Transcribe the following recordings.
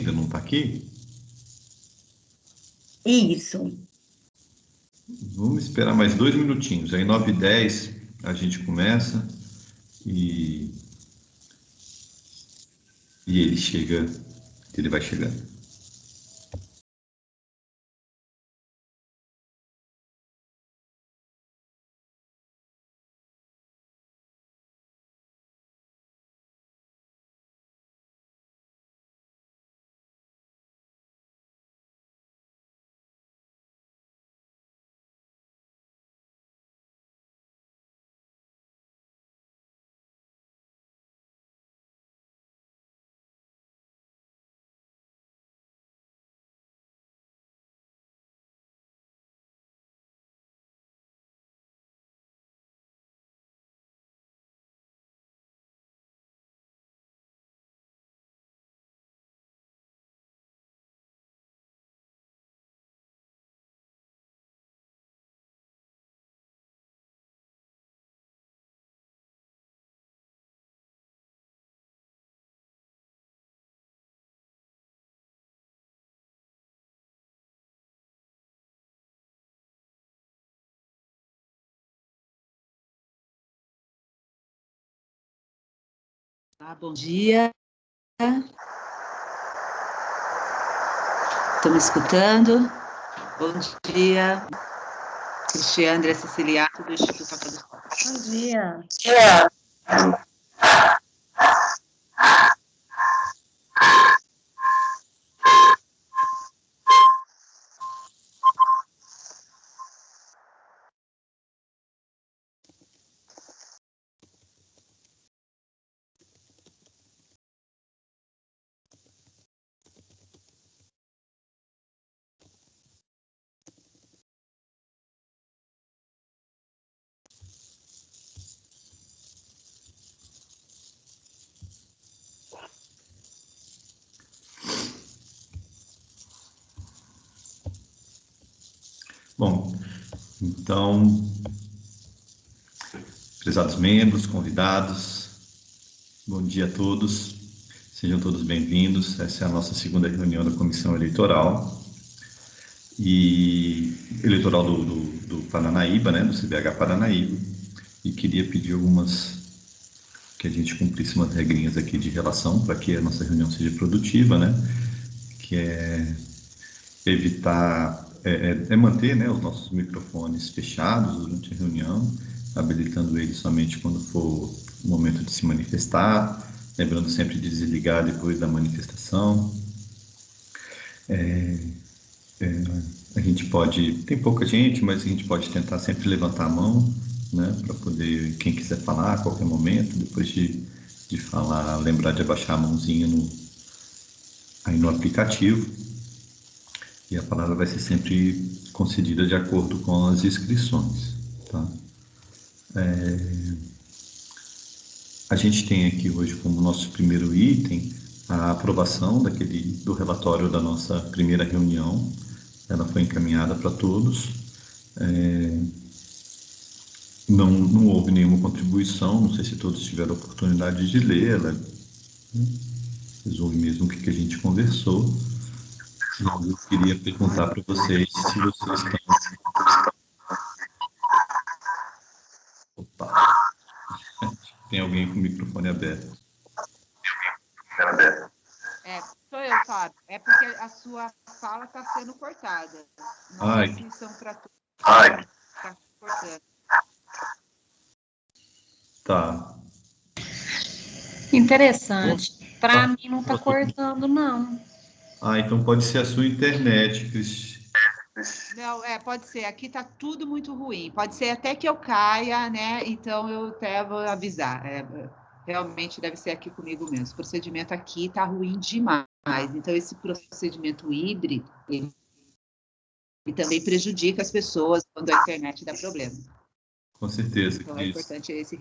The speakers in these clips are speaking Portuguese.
ainda não está aqui? Isso. Vamos esperar mais 2 minutinhos. Aí 9h10 a gente começa e ele chega, ele vai chegando. Bom dia. Estão me escutando? Bom dia. Cristiandra Siciliato, do Instituto Toca do Sol. Bom dia. Bom, então, prezados membros, convidados, bom dia a todos, sejam todos bem-vindos. Essa é a nossa segunda reunião da Comissão Eleitoral do Paranaíba, né, do CBH Paranaíba, e queria pedir que a gente cumprisse umas regrinhas aqui de relação para que a nossa reunião seja produtiva, né, que é evitar, manter, né, os nossos microfones fechados durante a reunião, habilitando eles somente quando for o momento de se manifestar, lembrando sempre de desligar depois da manifestação. A gente tem pouca gente, mas a gente pode tentar sempre levantar a mão, né, para poder, quem quiser falar a qualquer momento, depois de falar, lembrar de abaixar a mãozinha aí no aplicativo. E a palavra vai ser sempre concedida de acordo com as inscrições, tá? A gente tem aqui hoje como nosso primeiro item a aprovação do relatório da nossa primeira reunião. Ela foi encaminhada para todos. Não houve nenhuma contribuição, não sei se todos tiveram a oportunidade de ler. Ela resume mesmo o que a gente conversou. Eu queria perguntar para vocês se vocês estão... Opa! Tem alguém com o microfone aberto. Sou eu, Fábio. É porque a sua fala está sendo cortada. Não sei se são para todos. Está cortando. Tá. Interessante. Para mim não está cortando, não. Então pode ser a sua internet, Cris. Não, pode ser. Aqui está tudo muito ruim. Pode ser até que eu caia, né? Então eu até vou avisar. Realmente deve ser aqui comigo mesmo. O procedimento aqui está ruim demais. Então esse procedimento híbrido, ele também prejudica as pessoas quando a internet dá problema. Com certeza, então Cris. É importante esse...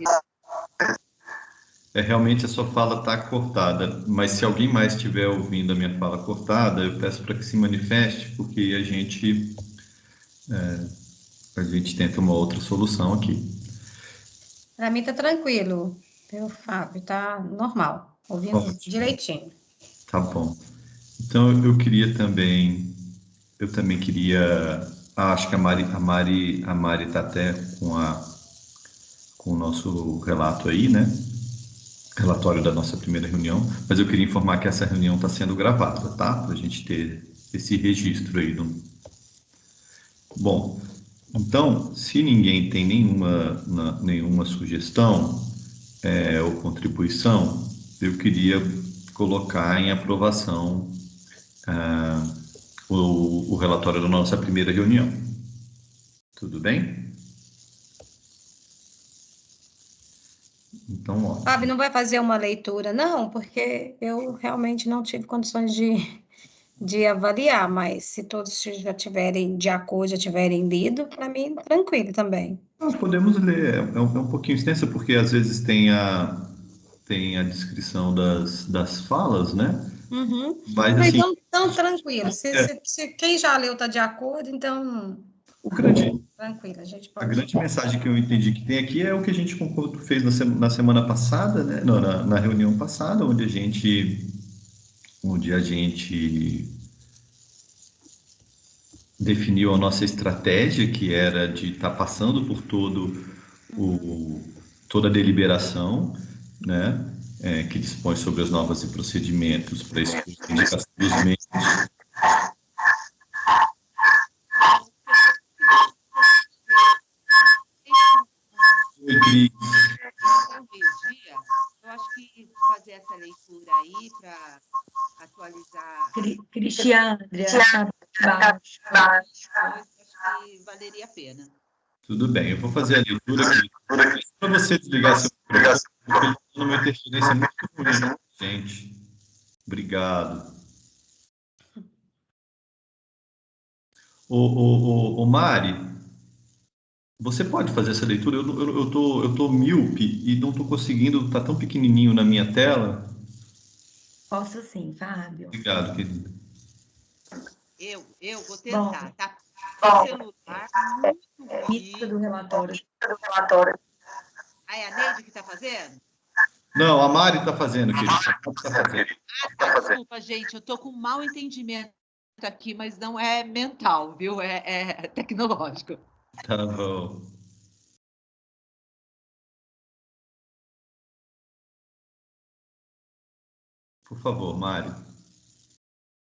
Realmente a sua fala está cortada, mas se alguém mais estiver ouvindo a minha fala cortada, eu peço para que se manifeste, porque a gente tenta uma outra solução aqui. Para mim está tranquilo, viu, Fábio? Está normal, ouvindo Ótimo. direitinho. Tá bom. Então, eu também queria, acho que a Mari está até com o nosso relato aí, né? Relatório da nossa primeira reunião, mas eu queria informar que essa reunião está sendo gravada, tá? Para a gente ter esse registro aí. Bom, então, se ninguém tem nenhuma sugestão ou contribuição, eu queria colocar em aprovação o relatório da nossa primeira reunião. Tudo bem? Então, ó. Fábio, não vai fazer uma leitura, não, porque eu realmente não tive condições de avaliar, mas se todos já tiverem de acordo, já tiverem lido, para mim, tranquilo também. Nós podemos ler, é um pouquinho extensa, porque às vezes tem a descrição das falas, né? Uhum. Mas, Não, assim, então, tranquilo. Se quem já leu está de acordo, então, tranquilo, a gente a pode. grande mensagem que eu entendi que tem aqui é o que a gente fez na semana passada, né? Não, na reunião passada, onde a gente definiu a nossa estratégia, que era de estar passando por toda a deliberação, né? Que dispõe sobre as normas e procedimentos para indicação dos membros. Oi, Cris. Eu acho que fazer essa leitura aí para atualizar. Cristiane, Acho que valeria a pena. Tudo bem, eu vou fazer a leitura aqui. Para você desligar seu microfone, porque ele está numa interferência muito ruim, gente. Obrigado. Ô, Mari, você pode fazer essa leitura? Eu tô míope e não estou conseguindo, está tão pequenininho na minha tela. posso sim, Fábio. Obrigado, querida. Eu vou tentar, Bom, tá? O celular muito Mística do ruim. relatório. Ah, é a Neide que está fazendo? Não, a Mari está fazendo, querida. Desculpa, gente, eu estou com mau entendimento aqui, mas não é mental, viu? É tecnológico. Tá bom. Por favor, Mari.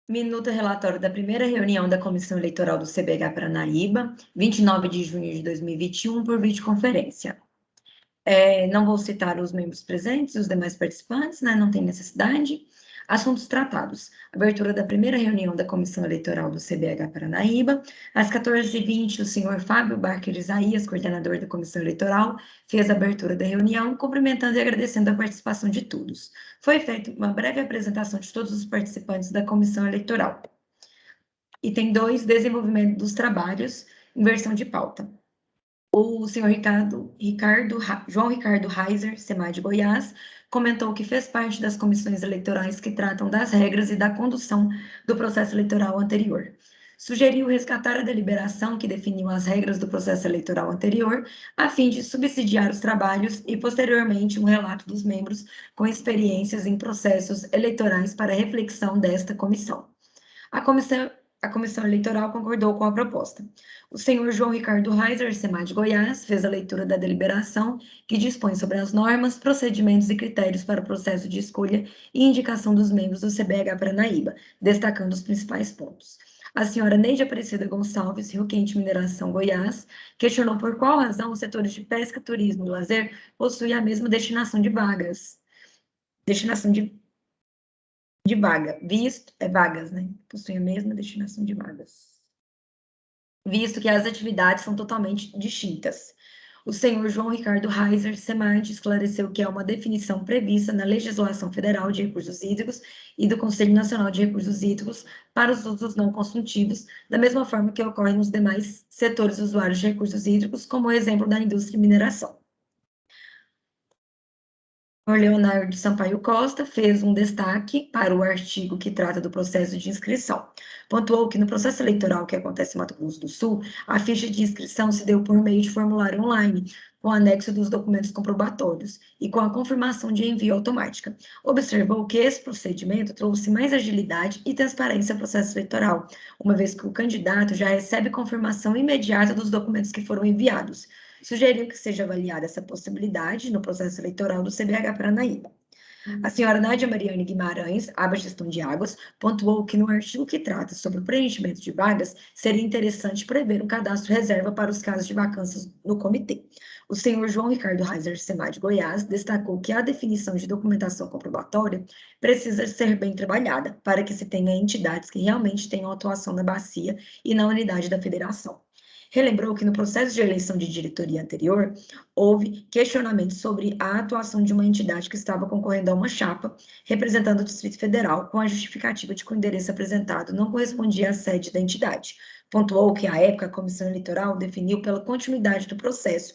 Minuto relatório da primeira reunião da Comissão Eleitoral do CBH Paranaíba, 29 de junho de 2021, por videoconferência. Não vou citar os membros presentes e os demais participantes, né? Não tem necessidade. Assuntos tratados. Abertura da primeira reunião da Comissão Eleitoral do CBH Paranaíba. Às 14h20, o senhor Fábio Barker Isaías, coordenador da Comissão Eleitoral, fez a abertura da reunião, cumprimentando e agradecendo a participação de todos. Foi feita uma breve apresentação de todos os participantes da Comissão Eleitoral. Item 2, desenvolvimento dos trabalhos, inversão de pauta. O senhor João Ricardo Reiser, SEMAI de Goiás, comentou que fez parte das comissões eleitorais que tratam das regras e da condução do processo eleitoral anterior. Sugeriu resgatar a deliberação que definiu as regras do processo eleitoral anterior, a fim de subsidiar os trabalhos e, posteriormente, um relato dos membros com experiências em processos eleitorais para reflexão desta comissão. A comissão eleitoral concordou com a proposta. O senhor João Ricardo Reiser, SEMAI de Goiás, fez a leitura da deliberação que dispõe sobre as normas, procedimentos e critérios para o processo de escolha e indicação dos membros do CBH Paranaíba, destacando os principais pontos. A senhora Neide Aparecida Gonçalves, Rio Quente Mineração, Goiás, questionou por qual razão os setores de pesca, turismo e lazer possuem a mesma destinação de vagas. Vagas, né? Possuem a mesma destinação de vagas. Visto que as atividades são totalmente distintas. O senhor João Ricardo Reiser, SEMAI, esclareceu que é uma definição prevista na legislação federal de recursos hídricos e do Conselho Nacional de Recursos Hídricos para os usos não consultivos, da mesma forma que ocorre nos demais setores usuários de recursos hídricos, como o exemplo da indústria e mineração. Leonardo Sampaio Costa fez um destaque para o artigo que trata do processo de inscrição. Pontuou que no processo eleitoral que acontece em Mato Grosso do Sul, a ficha de inscrição se deu por meio de formulário online, com anexo dos documentos comprobatórios e com a confirmação de envio automática. Observou que esse procedimento trouxe mais agilidade e transparência ao processo eleitoral, uma vez que o candidato já recebe confirmação imediata dos documentos que foram enviados. Sugeriu que seja avaliada essa possibilidade no processo eleitoral do CBH Paranaíba. A senhora Nádia Mariane Guimarães, aba Gestão de Águas, pontuou que no artigo que trata sobre o preenchimento de vagas, seria interessante prever um cadastro reserva para os casos de vacâncias no comitê. O senhor João Ricardo Reiser, SEMAD Goiás, destacou que a definição de documentação comprobatória precisa ser bem trabalhada, para que se tenha entidades que realmente tenham atuação na bacia e na unidade da federação. Relembrou que no processo de eleição de diretoria anterior, houve questionamentos sobre a atuação de uma entidade que estava concorrendo a uma chapa, representando o Distrito Federal, com a justificativa de que o endereço apresentado não correspondia à sede da entidade. Pontuou que, à época, a Comissão Eleitoral definiu pela continuidade do processo,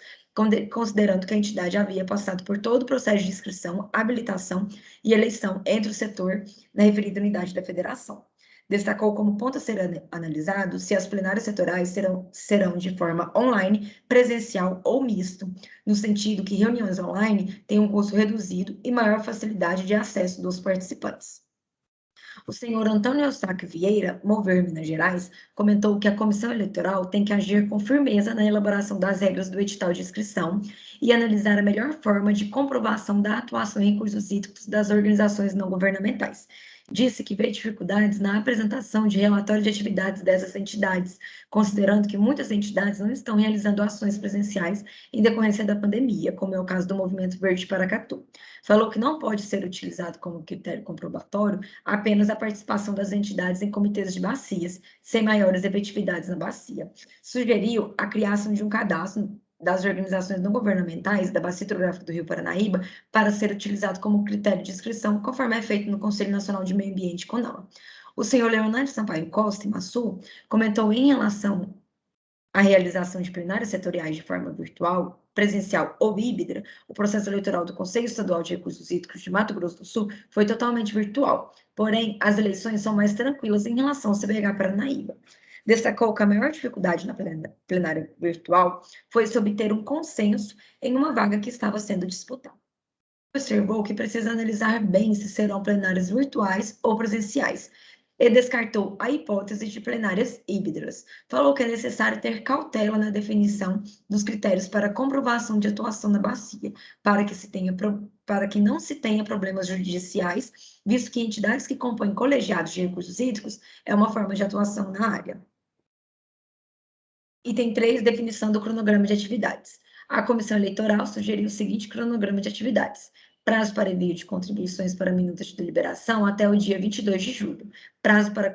considerando que a entidade havia passado por todo o processo de inscrição, habilitação e eleição entre o setor na referida unidade da federação. Destacou como ponto a ser analisado se as plenárias setoriais serão de forma online, presencial ou misto, no sentido que reuniões online têm um custo reduzido e maior facilidade de acesso dos participantes. O senhor Antônio Eustáquio Vieira, Mover Minas Gerais, comentou que a Comissão Eleitoral tem que agir com firmeza na elaboração das regras do edital de inscrição e analisar a melhor forma de comprovação da atuação em recursos hídricos das organizações não governamentais. Disse que vê dificuldades na apresentação de relatório de atividades dessas entidades, considerando que muitas entidades não estão realizando ações presenciais em decorrência da pandemia, como é o caso do Movimento Verde Paracatu. Falou que não pode ser utilizado como critério comprobatório apenas a participação das entidades em comitês de bacias, sem maiores efetividades na bacia. Sugeriu a criação de um cadastro das organizações não governamentais da Bacia Hidrográfica do Rio Paranaíba para ser utilizado como critério de inscrição, conforme é feito no Conselho Nacional de Meio Ambiente, CONAMA. O senhor Leonardo Sampaio Costa, Imaçu, comentou em relação à realização de plenárias setoriais de forma virtual, presencial ou híbrida, o processo eleitoral do Conselho Estadual de Recursos Hídricos de Mato Grosso do Sul foi totalmente virtual, porém, as eleições são mais tranquilas em relação ao CBH Paranaíba. Destacou que a maior dificuldade na plenária virtual foi se obter um consenso em uma vaga que estava sendo disputada. Observou que precisa analisar bem se serão plenárias virtuais ou presenciais, e descartou a hipótese de plenárias híbridas. Falou que é necessário ter cautela na definição dos critérios para comprovação de atuação na bacia, para que não se tenha problemas judiciais, visto que entidades que compõem colegiados de recursos hídricos é uma forma de atuação na área. Item 3, definição do cronograma de atividades. A Comissão Eleitoral sugeriu o seguinte cronograma de atividades: prazo para envio de contribuições para minutas de deliberação até o dia 22 de julho, prazo para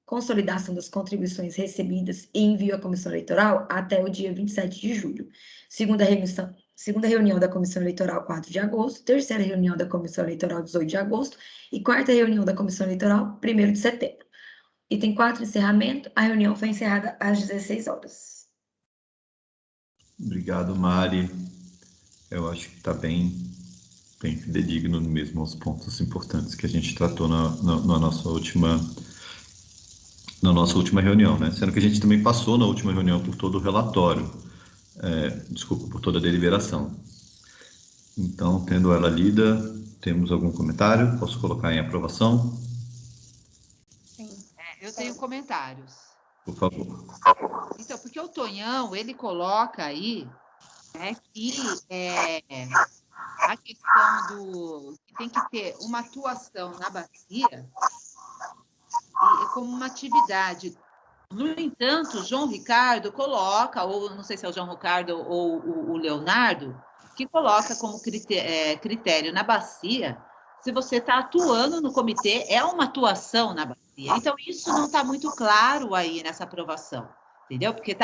consolidação das contribuições recebidas e envio à Comissão Eleitoral até o dia 27 de julho, segunda reunião da Comissão Eleitoral, 4 de agosto, terceira reunião da Comissão Eleitoral, 18 de agosto, e quarta reunião da Comissão Eleitoral, 1º de setembro. Item 4, encerramento. A reunião foi encerrada às 16 horas. Obrigado, Mari. Eu acho que está bem fidedigno mesmo aos pontos importantes que a gente tratou na nossa última reunião, né? Sendo que a gente também passou na última reunião por todo o relatório, por toda a deliberação. Então, tendo ela lida, temos algum comentário? Posso colocar em aprovação? Eu tenho comentários. Por favor. Então, porque o Tonhão, ele coloca aí, né, que a questão do que tem que ter uma atuação na bacia como uma atividade. No entanto, o João Ricardo coloca, ou não sei se é o João Ricardo ou o Leonardo, que coloca como critério na bacia, se você está atuando no comitê, é uma atuação na bacia. Então, isso não está muito claro aí nessa aprovação, entendeu? Porque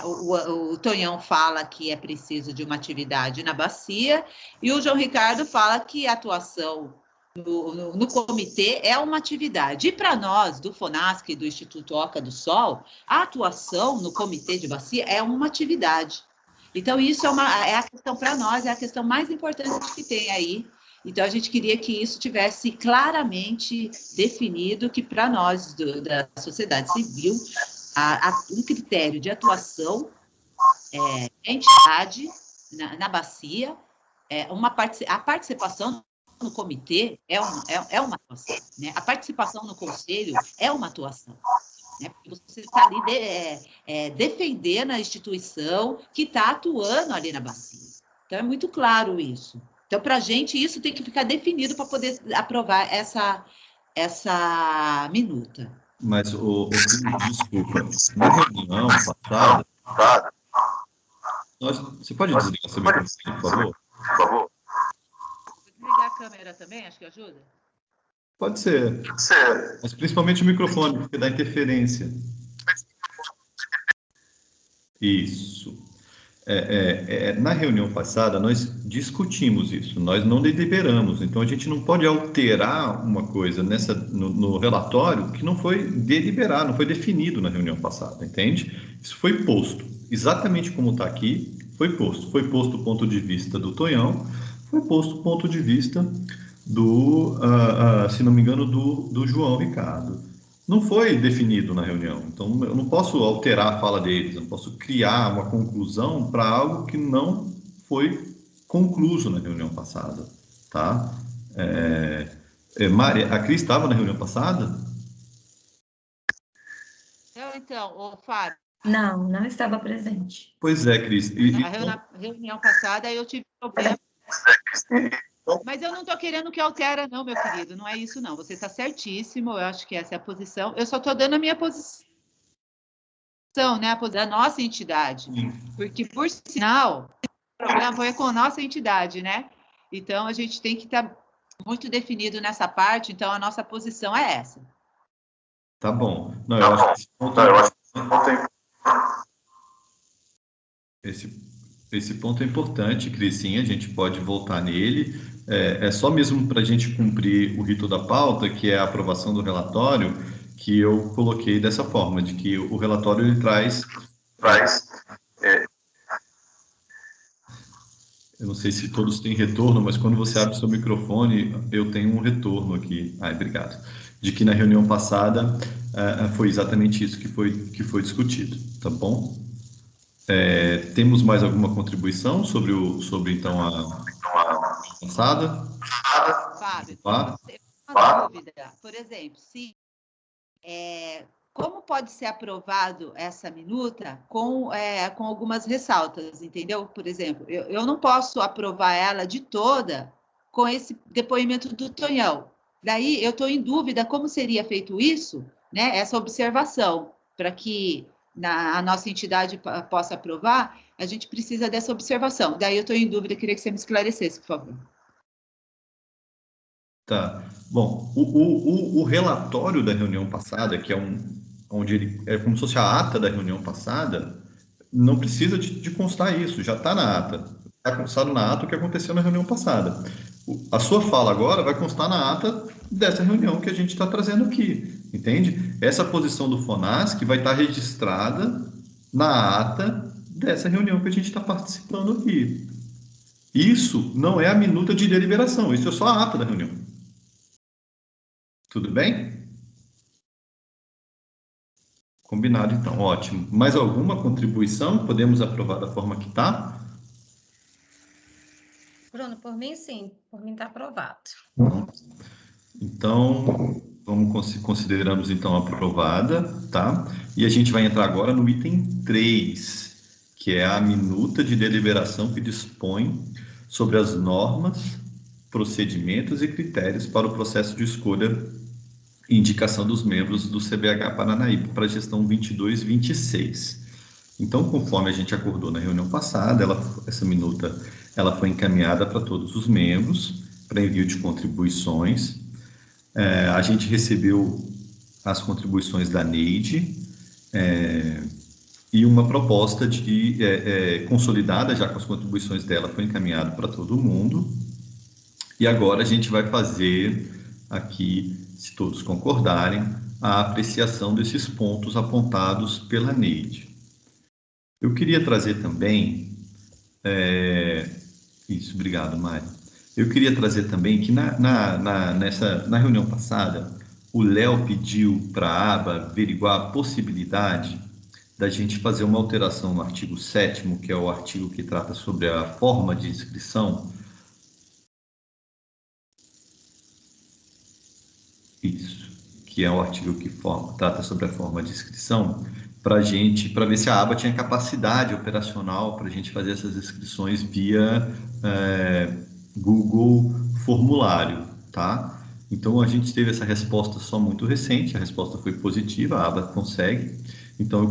o Tonhão fala que é preciso de uma atividade na bacia e o João Ricardo fala que a atuação no comitê é uma atividade. E para nós, do FONASC e do Instituto Oca do Sol, a atuação no comitê de bacia é uma atividade. Então, isso é a questão para nós, é a questão mais importante que tem aí. Então, a gente queria que isso tivesse claramente definido, que para nós, da sociedade civil, um critério de atuação entidade na bacia, a participação no comitê é uma atuação, né? A participação no conselho é uma atuação, né? Porque você está ali defendendo a instituição que está atuando ali na bacia. Então, é muito claro isso. Então, para a gente, isso tem que ficar definido para poder aprovar essa minuta. Mas, desculpa, na reunião passada, você pode desligar seu microfone, por favor? Vou desligar a câmera também, acho que ajuda. Pode ser. Mas principalmente o microfone, porque dá interferência. Isso. Na reunião passada, nós discutimos isso, nós não deliberamos, então a gente não pode alterar uma coisa no relatório que não foi deliberado, não foi definido na reunião passada, entende? Isso foi posto, exatamente como está aqui, foi posto o ponto de vista do Tonhão, foi posto o ponto de vista se não me engano, do João Ricardo. Não foi definido na reunião, então eu não posso alterar a fala deles, eu não posso criar uma conclusão para algo que não foi concluso na reunião passada, tá? Mari, a Cris estava na reunião passada? Então, Fábio. Não estava presente. Pois é, Cris. Na reunião passada eu tive problema. Mas eu não estou querendo que altere, não, meu querido. Não é isso, não. Você está certíssimo. Eu acho que essa é a posição. Eu só estou dando a minha posição, né? A posição da nossa entidade. Porque, por sinal, o problema foi com a nossa entidade, né? Então, a gente tem que estar muito definido nessa parte. Então, a nossa posição é essa. Tá bom. Não, eu acho que esse ponto é importante, Cris, sim, a gente pode voltar nele. É só mesmo para a gente cumprir o rito da pauta, que é a aprovação do relatório, que eu coloquei dessa forma, de que o relatório ele traz eu não sei se todos têm retorno, mas quando você abre seu microfone, eu tenho um retorno aqui. Obrigado. De que na reunião passada foi exatamente isso que foi discutido, tá bom? Temos mais alguma contribuição sobre então a passada? Fábio, uma dúvida. Por exemplo, como pode ser aprovado essa minuta com algumas ressaltas, entendeu? Por exemplo, eu não posso aprovar ela de toda com esse depoimento do Tonhão. Daí eu estou em dúvida como seria feito isso, né? Essa observação, para que a nossa entidade possa aprovar, a gente precisa dessa observação. Daí eu estou em dúvida, queria que você me esclarecesse, por favor. Tá. Bom, o relatório da reunião passada, que onde ele é como se fosse a ata da reunião passada, não precisa de constar isso, já está na ata. Está constado na ata o que aconteceu na reunião passada. A sua fala agora vai constar na ata dessa reunião que a gente está trazendo aqui, entende? Essa posição do FONASC vai estar registrada na ata dessa reunião que a gente está participando aqui. Isso não é a minuta de deliberação, isso é só a ata da reunião. Tudo bem? Combinado, então. Ótimo. Mais alguma contribuição? Podemos aprovar da forma que está? Bruno, por mim, sim. Por mim está aprovado. Então, consideramos, então, aprovada, tá? E a gente vai entrar agora no item 3, que é a minuta de deliberação que dispõe sobre as normas, procedimentos e critérios para o processo de escolha e indicação dos membros do CBH Paranaíba para a gestão 22-26. Então, conforme a gente acordou na reunião passada, essa minuta foi encaminhada para todos os membros para envio de contribuições. A gente recebeu as contribuições da Neide e uma proposta consolidada já com as contribuições dela foi encaminhada para todo mundo. E agora a gente vai fazer aqui, se todos concordarem, a apreciação desses pontos apontados pela Neide. Eu queria trazer também Isso, obrigado, Mari. Eu queria trazer também que na reunião passada, o Léo pediu para a aba averiguar a possibilidade da gente fazer uma alteração no artigo 7º, que é o artigo que trata sobre a forma de inscrição. Isso, que é o artigo que trata sobre a forma de inscrição, para ver se a aba tinha capacidade operacional para a gente fazer essas inscrições via Google Formulário, tá? Então, a gente teve essa resposta só muito recente, a resposta foi positiva, a aba consegue. Então,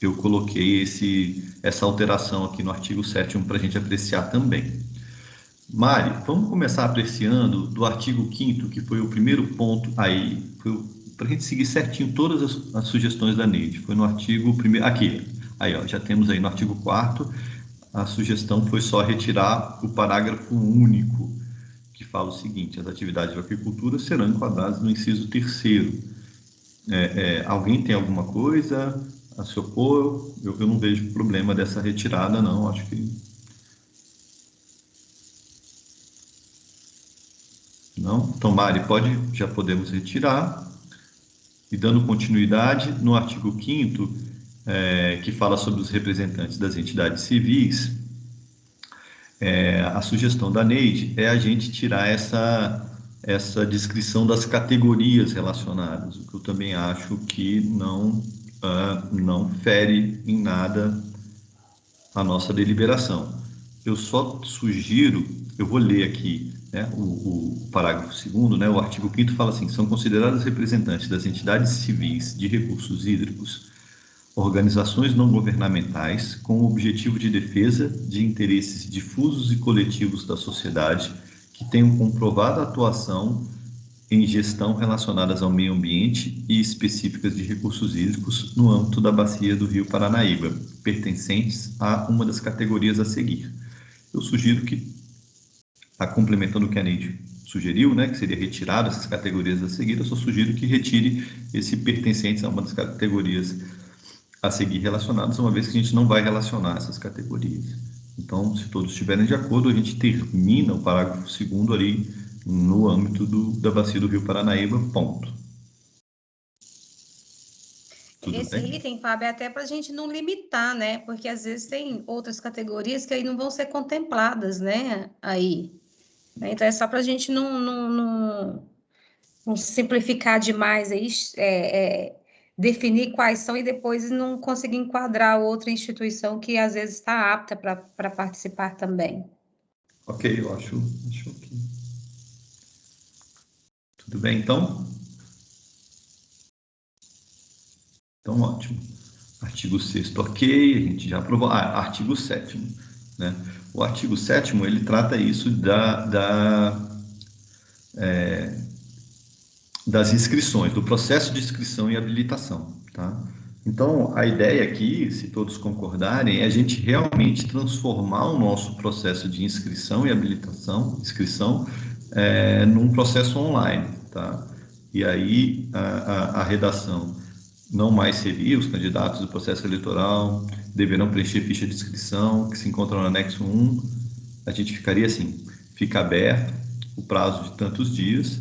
eu coloquei essa alteração aqui no artigo 7º para a gente apreciar também. Mari, vamos começar apreciando do artigo 5º, que foi o primeiro ponto aí, para a gente seguir certinho todas as sugestões da Neide. Foi no artigo 1º, aqui, aí ó, já temos aí no artigo 4º, a sugestão foi só retirar o parágrafo único, que fala o seguinte: as atividades de aquicultura serão enquadradas no inciso 3º. Alguém tem alguma coisa a se opor? Eu não vejo problema dessa retirada, não, acho que... Não? Então, Mari, já podemos retirar. E dando continuidade, no artigo 5º, que fala sobre os representantes das entidades civis, a sugestão da Neide é a gente tirar essa descrição das categorias relacionadas, o que eu também acho que não fere em nada a nossa deliberação. Eu só sugiro, eu vou ler aqui, né, o parágrafo 2º, né, o artigo 5º fala assim: são consideradas representantes das entidades civis de recursos hídricos organizações não governamentais com o objetivo de defesa de interesses difusos e coletivos da sociedade que tenham comprovada atuação em gestão relacionadas ao meio ambiente e específicas de recursos hídricos no âmbito da bacia do Rio Paranaíba, pertencentes a uma das categorias a seguir. Eu sugiro que, complementando o que a Neide sugeriu, né, que seria retirado essas categorias a seguir, eu só sugiro que retire esse pertencentes a uma das categorias a seguir relacionadas, uma vez que a gente não vai relacionar essas categorias. Então, se todos estiverem de acordo, a gente termina o parágrafo 2º ali no âmbito da bacia do Rio Paranaíba, ponto. Tudo Esse bem? Item, Fábio, é até para a gente não limitar, né? Porque às vezes tem outras categorias que aí não vão ser contempladas, né? Aí. Então, é só para a gente não simplificar demais aí, definir quais são e depois não conseguir enquadrar outra instituição que às vezes está apta para participar também. Ok, eu acho que... Tudo bem, então? Então, ótimo. Artigo 6º, ok, a gente já aprovou. Artigo 7º, né? O artigo 7º, ele trata isso das inscrições, do processo de inscrição e habilitação, tá? Então, a ideia aqui, se todos concordarem, é a gente realmente transformar o nosso processo de inscrição e habilitação, num processo online, tá? E aí, a redação não mais seria: os candidatos do processo eleitoral deverão preencher ficha de inscrição que se encontra no anexo 1. A gente ficaria assim: fica aberto o prazo de tantos dias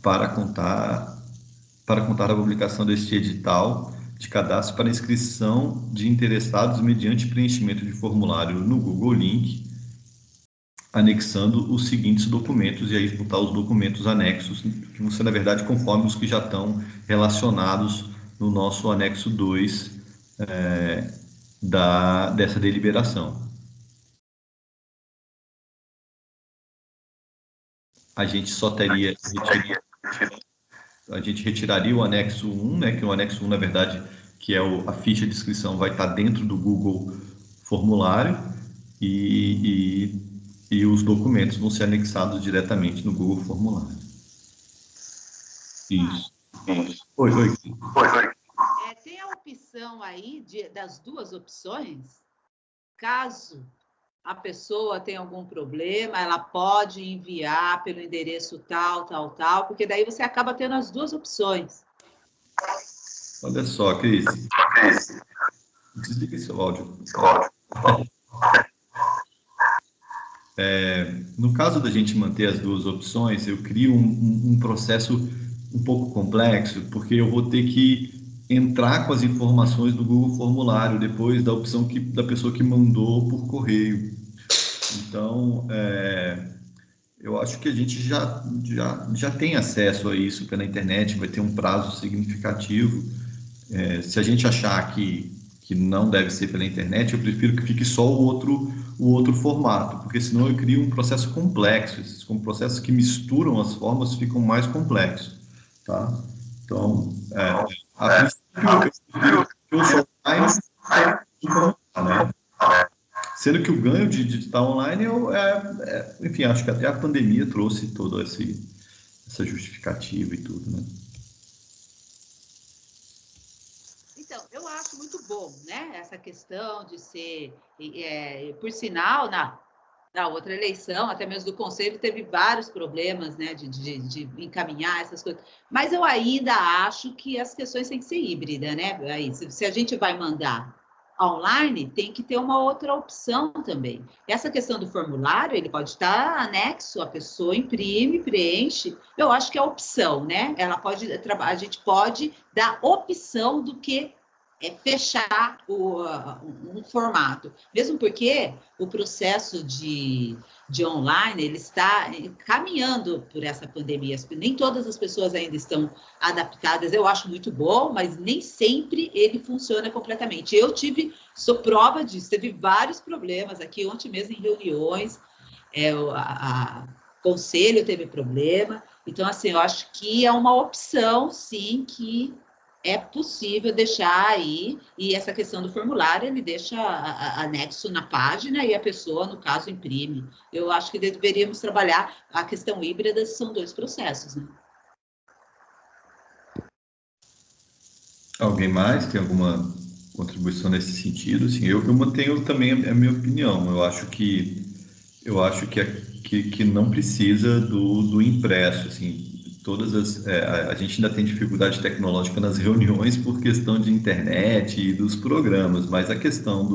para contar a publicação deste edital de cadastro para inscrição de interessados mediante preenchimento de formulário no Google Link, anexando os seguintes documentos, e aí botar os documentos anexos, que vão ser, na verdade, conforme os que já estão relacionados no nosso anexo 2 dessa deliberação. A gente só teria... A gente retiraria o anexo 1, né, que o anexo 1, na verdade, que é a ficha de inscrição, vai estar dentro do Google Formulário, e os documentos vão ser anexados diretamente no Google Formulário. Isso. Oi. Tem a opção aí das duas opções? Caso a pessoa tenha algum problema, ela pode enviar pelo endereço tal, porque daí você acaba tendo as duas opções. Olha só, Cris. Desliga seu áudio. No caso da gente manter as duas opções, eu crio um processo um pouco complexo, porque eu vou ter que entrar com as informações do Google Formulário depois da opção da pessoa que mandou por correio. Então, eu acho que a gente já tem acesso a isso pela internet, vai ter um prazo significativo. Se a gente achar que não deve ser pela internet, eu prefiro que fique só o outro formato, porque senão eu crio um processo complexo. Esses processos que misturam as formas ficam mais complexos, tá? Então, a princípio, eu sou online, né? Sendo que o ganho de estar online, enfim, acho que até a pandemia trouxe toda essa justificativa e tudo, né? Então, eu acho muito bom, né? Essa questão de ser, por sinal, na outra eleição, até mesmo do Conselho, teve vários problemas, né, de encaminhar essas coisas. Mas eu ainda acho que as questões têm que ser híbridas, né? Aí, se a gente vai mandar online, tem que ter uma outra opção também. Essa questão do formulário, ele pode estar anexo, a pessoa imprime, preenche. Eu acho que é opção, né? A gente pode dar opção do que fechar um formato. Mesmo porque o processo de online, ele está caminhando por essa pandemia. Nem todas as pessoas ainda estão adaptadas. Eu acho muito bom, mas nem sempre ele funciona completamente. Sou prova disso, teve vários problemas aqui, ontem mesmo em reuniões, conselho teve problema. Então, assim, eu acho que é uma opção, sim, que é possível deixar aí, e essa questão do formulário, ele deixa anexo na página e a pessoa, no caso, imprime. Eu acho que deveríamos trabalhar a questão híbrida, são 2 processos, né? Alguém mais tem alguma contribuição nesse sentido? Assim, eu mantenho também a minha opinião. Eu acho que não precisa do impresso, assim. A gente ainda tem dificuldade tecnológica nas reuniões por questão de internet e dos programas, mas a questão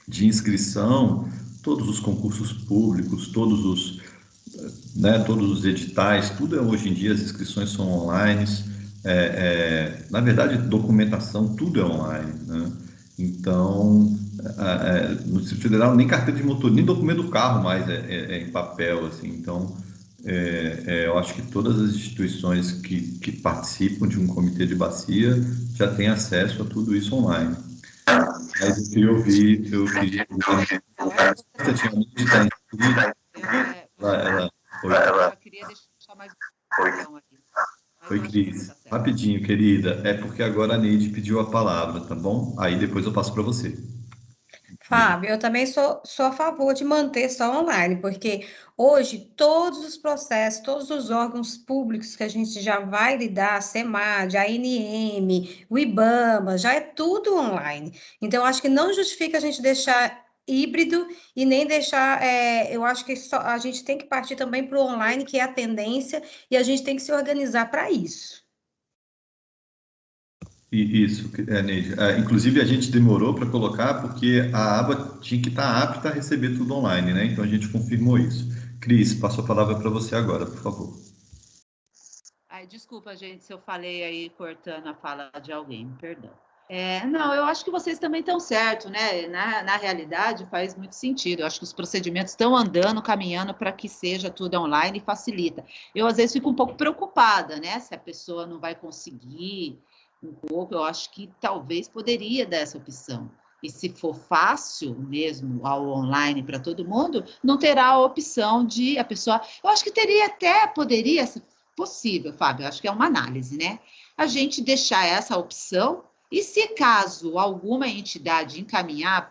de inscrição, todos os concursos públicos, todos os editais, tudo hoje em dia, as inscrições são online. Na verdade, documentação, tudo é online, né? Então, no Distrito Federal, nem carteira de motor, nem documento do carro mais é em papel, assim. Então, eu acho que todas as instituições que participam de um comitê de bacia já têm acesso a tudo isso online. Mas eu queria ouvir, você tinha muito de estar inscrita, eu queria deixar mais uma questão aqui. Oi, Cris. Rapidinho, querida. É porque agora a Neide pediu a palavra, tá bom? Aí depois eu passo para você. Fábio, eu também sou a favor de manter só online, porque hoje todos os processos, todos os órgãos públicos que a gente já vai lidar, a SEMAD, a ANM, o IBAMA, já é tudo online. Então, acho que não justifica a gente deixar híbrido e nem deixar. Eu acho que a gente tem que partir também para o online, que é a tendência, e a gente tem que se organizar para isso. Isso, Neide. Inclusive, a gente demorou para colocar porque a aba tinha que estar apta a receber tudo online, né? Então a gente confirmou isso. Cris, passo a palavra para você agora, por favor. Ai, desculpa, gente, se eu falei aí cortando a fala de alguém, perdão. Não, eu acho que vocês também estão certos, né? Na realidade, faz muito sentido. Eu acho que os procedimentos estão andando, caminhando para que seja tudo online e facilita. Eu, às vezes, fico um pouco preocupada, né? Se a pessoa não vai conseguir um pouco, eu acho que talvez poderia dar essa opção. E se for fácil mesmo ao online para todo mundo, não terá a opção de a pessoa. Eu acho que poderia ser possível, Fábio, eu acho que é uma análise, né? A gente deixar essa opção. E se caso alguma entidade encaminhar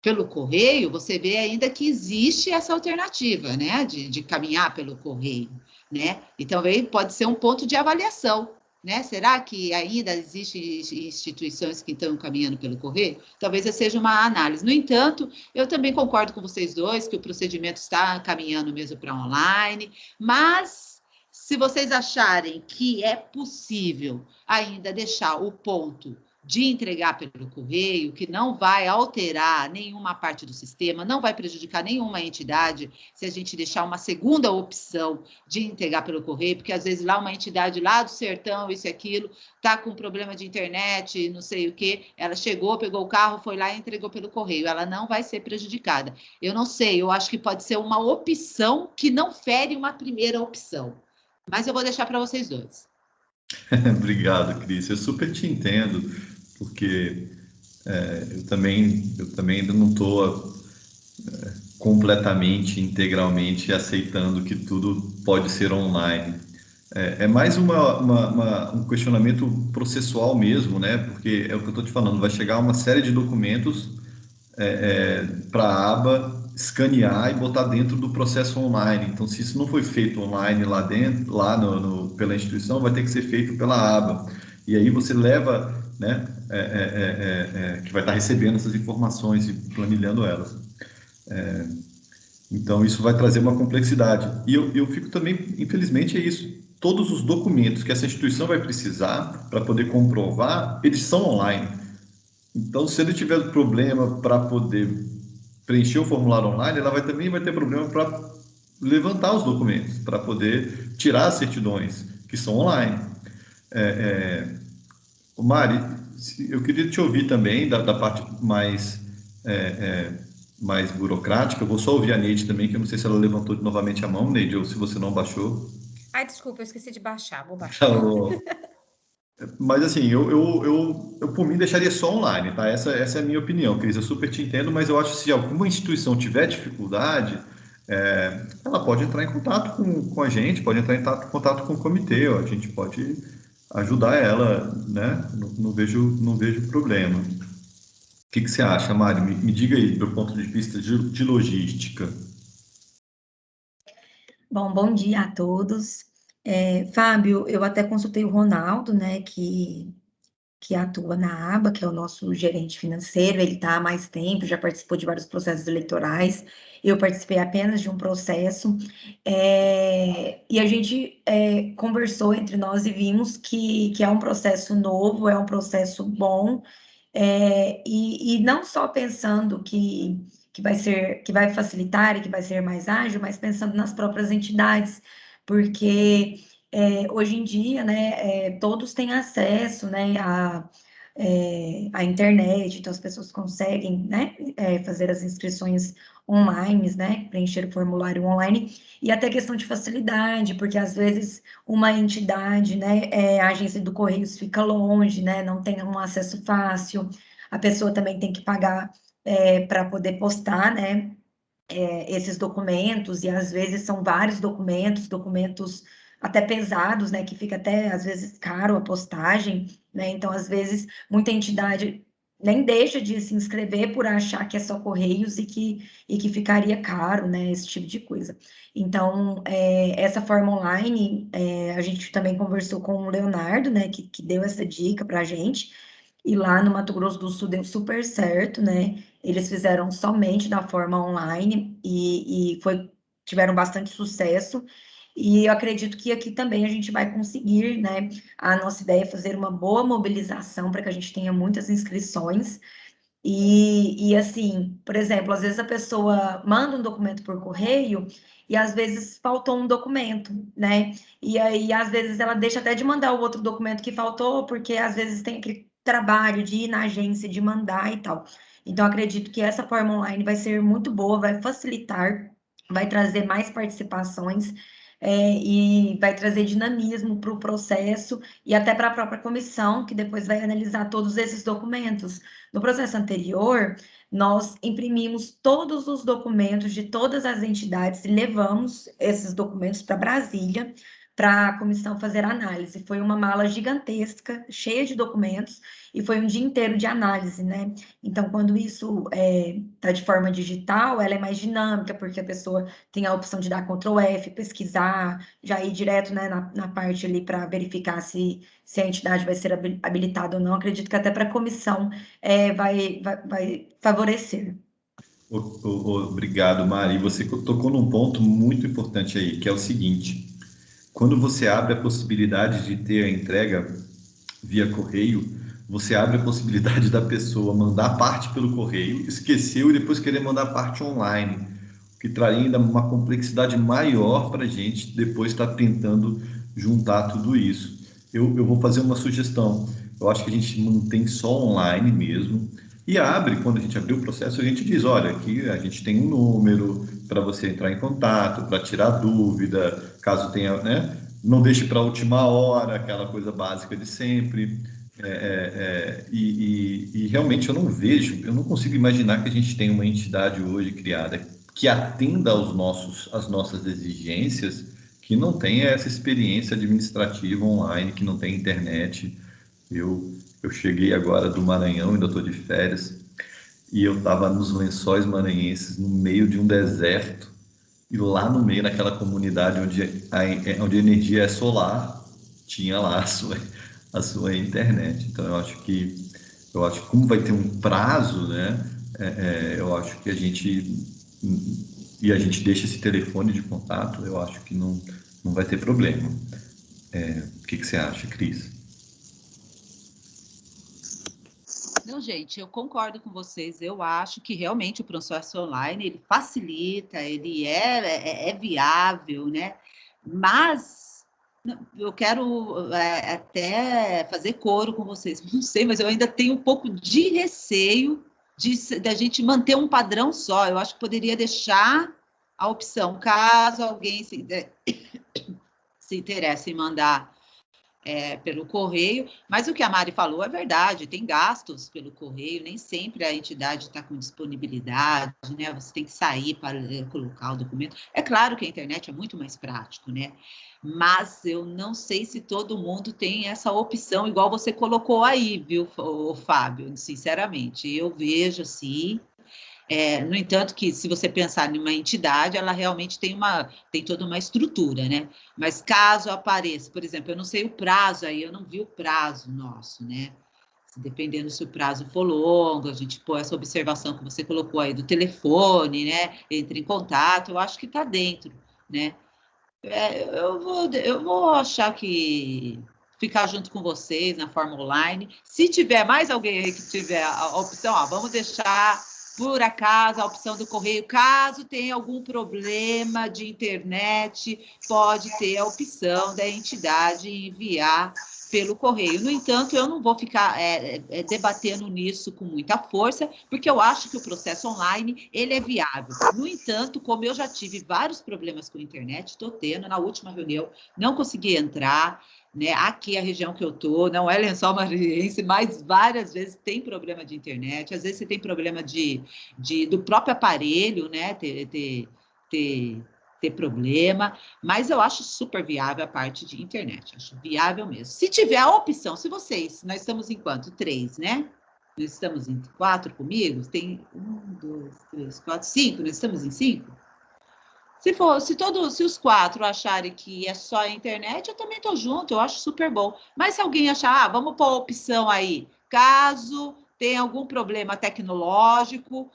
pelo correio, você vê ainda que existe essa alternativa, né, de caminhar pelo correio, né? E também pode ser um ponto de avaliação, né? Será que ainda existem instituições que estão caminhando pelo correio? Talvez essa seja uma análise. No entanto, eu também concordo com vocês dois que o procedimento está caminhando mesmo para online, mas se vocês acharem que é possível ainda deixar o ponto de entregar pelo correio, que não vai alterar nenhuma parte do sistema, não vai prejudicar nenhuma entidade se a gente deixar uma segunda opção de entregar pelo correio, porque às vezes lá uma entidade lá do sertão, isso e aquilo, está com problema de internet, não sei o quê, ela chegou, pegou o carro, foi lá e entregou pelo correio, ela não vai ser prejudicada. Eu não sei, eu acho que pode ser uma opção que não fere uma primeira opção, mas eu vou deixar para vocês dois. Obrigado, Cris. Eu super te entendo, porque eu também ainda não estou completamente, integralmente aceitando que tudo pode ser online. É mais um questionamento processual mesmo, né? Porque é o que eu estou te falando, vai chegar uma série de documentos para a aba escanear e botar dentro do processo online. Então, se isso não foi feito online lá dentro, pela instituição, vai ter que ser feito pela aba. E aí você leva, né, que vai estar recebendo essas informações e planilhando elas. Então, isso vai trazer uma complexidade. E eu fico também, infelizmente, é isso. Todos os documentos que essa instituição vai precisar para poder comprovar, eles são online. Então, se ele tiver problema para poder preencher o formulário online, ela também vai ter problema para levantar os documentos, para poder tirar as certidões, que são online. Mari, eu queria te ouvir também da parte mais burocrática. Eu vou só ouvir a Neide também, que eu não sei se ela levantou novamente a mão, Neide, ou se você não baixou. Ai, desculpa, eu esqueci de baixar, vou baixar. Mas assim, eu por mim deixaria só online, tá? Essa é a minha opinião, Cris. Eu super te entendo, mas eu acho que se alguma instituição tiver dificuldade, ela pode entrar em contato com a gente, pode entrar em contato com o comitê, ó, a gente pode ajudar ela, né? Não vejo problema. O que você acha, Mari? Me diga aí, do ponto de vista de logística. Bom dia a todos. Fábio, eu até consultei o Ronaldo, né, que atua na aba, que é o nosso gerente financeiro, ele está há mais tempo, já participou de vários processos eleitorais, eu participei apenas de um processo, e a gente conversou entre nós e vimos que é um processo novo, é um processo bom, e não só pensando que vai facilitar e que vai ser mais ágil, mas pensando nas próprias entidades, porque hoje em dia, né, todos têm acesso, né, à internet, então as pessoas conseguem, né, fazer as inscrições online, né, preencher o formulário online, e até questão de facilidade, porque às vezes uma entidade, né, a agência do Correios fica longe, né, não tem um acesso fácil, a pessoa também tem que pagar para poder postar, né, esses documentos, e às vezes são vários documentos até pesados, né, que fica até, às vezes, caro a postagem, né, então, às vezes, muita entidade nem deixa de se inscrever por achar que é só Correios e que ficaria caro, né, esse tipo de coisa. Então, essa forma online, a gente também conversou com o Leonardo, né, que deu essa dica para a gente, e lá no Mato Grosso do Sul deu super certo, né, eles fizeram somente da forma online e tiveram bastante sucesso. E eu acredito que aqui também a gente vai conseguir, né? A nossa ideia é fazer uma boa mobilização para que a gente tenha muitas inscrições. E assim, por exemplo, às vezes a pessoa manda um documento por correio e às vezes faltou um documento, né? E aí, às vezes, ela deixa até de mandar o outro documento que faltou, porque às vezes tem aquele trabalho de ir na agência, de mandar e tal. Então, acredito que essa forma online vai ser muito boa, vai facilitar, vai trazer mais participações, e vai trazer dinamismo para o processo e até para a própria comissão, que depois vai analisar todos esses documentos. No processo anterior, nós imprimimos todos os documentos de todas as entidades e levamos esses documentos para Brasília, para a comissão fazer análise. Foi uma mala gigantesca, cheia de documentos, e foi um dia inteiro de análise, né? Então, quando isso está de forma digital, ela é mais dinâmica, porque a pessoa tem a opção de dar Ctrl F, pesquisar, já ir direto, né, na parte ali para verificar se a entidade vai ser habilitada ou não. Acredito que até para a comissão vai favorecer. Obrigado, Mari. Você tocou num ponto muito importante aí, que é o seguinte: quando você abre a possibilidade de ter a entrega via correio, você abre a possibilidade da pessoa mandar parte pelo correio, esqueceu e depois querer mandar parte online, o que traria ainda uma complexidade maior para a gente depois estar tentando juntar tudo isso. Eu vou fazer uma sugestão. Eu acho que a gente mantém só online mesmo e abre, quando a gente abrir o processo, a gente diz, olha, aqui a gente tem um número para você entrar em contato, para tirar dúvida, caso tenha, né? Não deixe para a última hora, aquela coisa básica de sempre. E realmente eu não vejo, eu não consigo imaginar que a gente tenha uma entidade hoje criada que atenda às nossas exigências, que não tenha essa experiência administrativa online, que não tenha internet. Eu cheguei agora do Maranhão, ainda estou de férias, e eu estava nos Lençóis Maranhenses, no meio de um deserto, e lá no meio, naquela comunidade onde a energia é solar, tinha lá a sua internet. Então, eu acho que como vai ter um prazo, né, eu acho que a gente deixa esse telefone de contato, eu acho que não vai ter problema. O que você acha, Cris? Não, gente, eu concordo com vocês. Eu acho que realmente o processo online ele facilita, ele é viável, né? Mas eu quero até fazer coro com vocês. Não sei, mas eu ainda tenho um pouco de receio da gente manter um padrão só. Eu acho que poderia deixar a opção, caso alguém se interesse em mandar pelo correio, mas o que a Mari falou é verdade, tem gastos pelo correio, nem sempre a entidade está com disponibilidade, né? Você tem que sair para colocar o documento. É claro que a internet é muito mais prático, né? Mas eu não sei se todo mundo tem essa opção, igual você colocou aí, viu, Fábio? Sinceramente, eu vejo assim. No entanto, que se você pensar numa entidade, ela realmente tem toda uma estrutura, né? Mas caso apareça, por exemplo, eu não sei o prazo aí, eu não vi o prazo nosso, né? Dependendo se o prazo for longo, a gente pôr essa observação que você colocou aí do telefone, né? Entre em contato, eu acho que está dentro, né? Eu vou achar que ficar junto com vocês na forma online. Se tiver mais alguém aí que tiver a opção, vamos deixar por acaso a opção do correio. Caso tenha algum problema de internet, pode ter a opção da entidade enviar pelo correio. No entanto, eu não vou ficar debatendo nisso com muita força, porque eu acho que o processo online ele é viável. No entanto, como eu já tive vários problemas com a internet, estou tendo, na última reunião, não consegui entrar, né? Aqui a região que eu estou, não é Lençol Maranhense, mas várias vezes tem problema de internet, às vezes você tem problema do próprio aparelho, né? Ter problema, mas eu acho super viável a parte de internet, acho viável mesmo. Se tiver a opção, nós estamos em quanto? 3, né? Nós estamos em 4 comigo? Tem 1, 2, 3, 4, 5, nós estamos em 5? Se os 4 acharem que é só a internet, eu também estou junto, eu acho super bom. Mas se alguém achar, vamos pôr a opção aí, caso tenha algum problema tecnológico,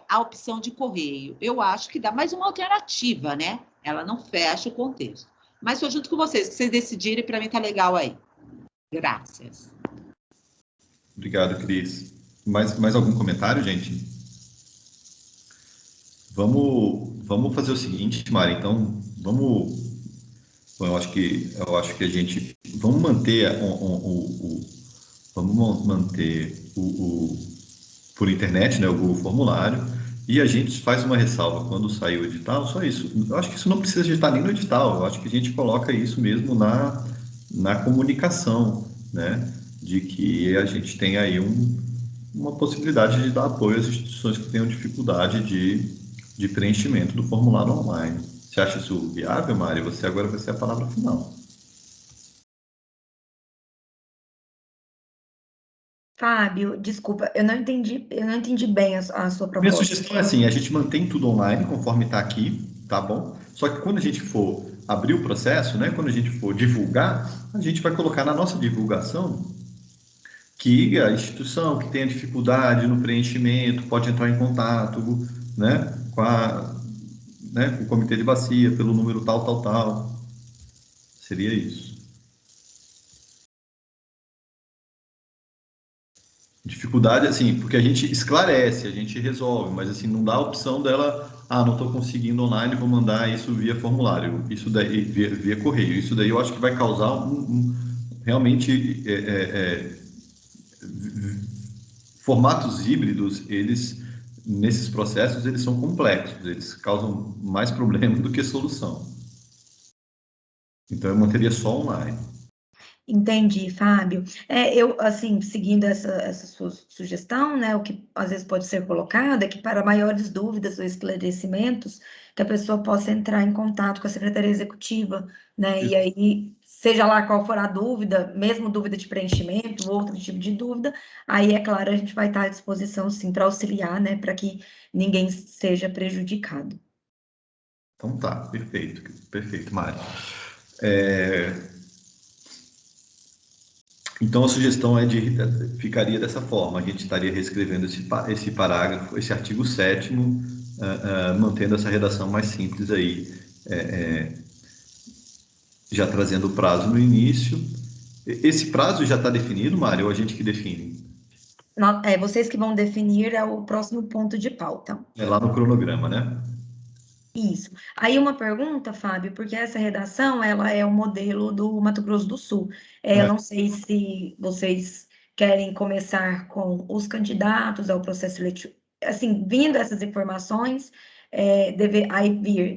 a opção de correio. Eu acho que dá mais uma alternativa, né? Ela não fecha o contexto. Mas estou junto com vocês, que vocês decidirem, para mim tá legal aí. Graças. Obrigado, Cris. Mais algum comentário, gente? Vamos fazer o seguinte, Mari. Então, eu acho que a gente vamos manter por internet, né, o formulário, e a gente faz uma ressalva quando sair o edital, só isso. Eu acho que isso não precisa estar nem no edital, eu acho que a gente coloca isso mesmo na comunicação, né, de que a gente tem aí uma possibilidade de dar apoio às instituições que tenham dificuldade de preenchimento do formulário online. Você acha isso viável, Mari? Você agora vai ser a palavra final. Fábio, desculpa, eu não entendi bem a sua Minha proposta. sugestão é assim, a gente mantém tudo online, conforme está aqui, tá bom? Só que quando a gente for abrir o processo, né, quando a gente for divulgar, a gente vai colocar na nossa divulgação que a instituição que tenha dificuldade no preenchimento pode entrar em contato, né, com o comitê de bacia, pelo número tal, tal, tal. Seria isso. Dificuldade, assim, porque a gente esclarece, a gente resolve, mas assim, não dá a opção dela, não estou conseguindo online, vou mandar isso via formulário, isso daí, via correio. Isso daí eu acho que vai causar realmente formatos híbridos, eles, nesses processos, eles são complexos, eles causam mais problema do que solução. Então, eu manteria só online. Entendi, Fábio. Eu, assim, seguindo essa sua sugestão, né, o que às vezes pode ser colocado é que para maiores dúvidas ou esclarecimentos, que a pessoa possa entrar em contato com a Secretaria Executiva, né, e aí, seja lá qual for a dúvida, mesmo dúvida de preenchimento, outro tipo de dúvida, aí, é claro, a gente vai estar à disposição, sim, para auxiliar, né, para que ninguém seja prejudicado. Então tá, perfeito, Mário. Então a sugestão ficaria dessa forma, a gente estaria reescrevendo esse parágrafo, esse artigo 7º, mantendo essa redação mais simples aí, já trazendo o prazo no início. Esse prazo já está definido, Mário, ou a gente que define? Vocês que vão definir o próximo ponto de pauta. É lá no cronograma, né? Isso. Aí uma pergunta, Fábio, porque essa redação, ela é o modelo do Mato Grosso do Sul. Eu não sei se vocês querem começar com os candidatos ao processo seletivo. Assim, vindo essas informações,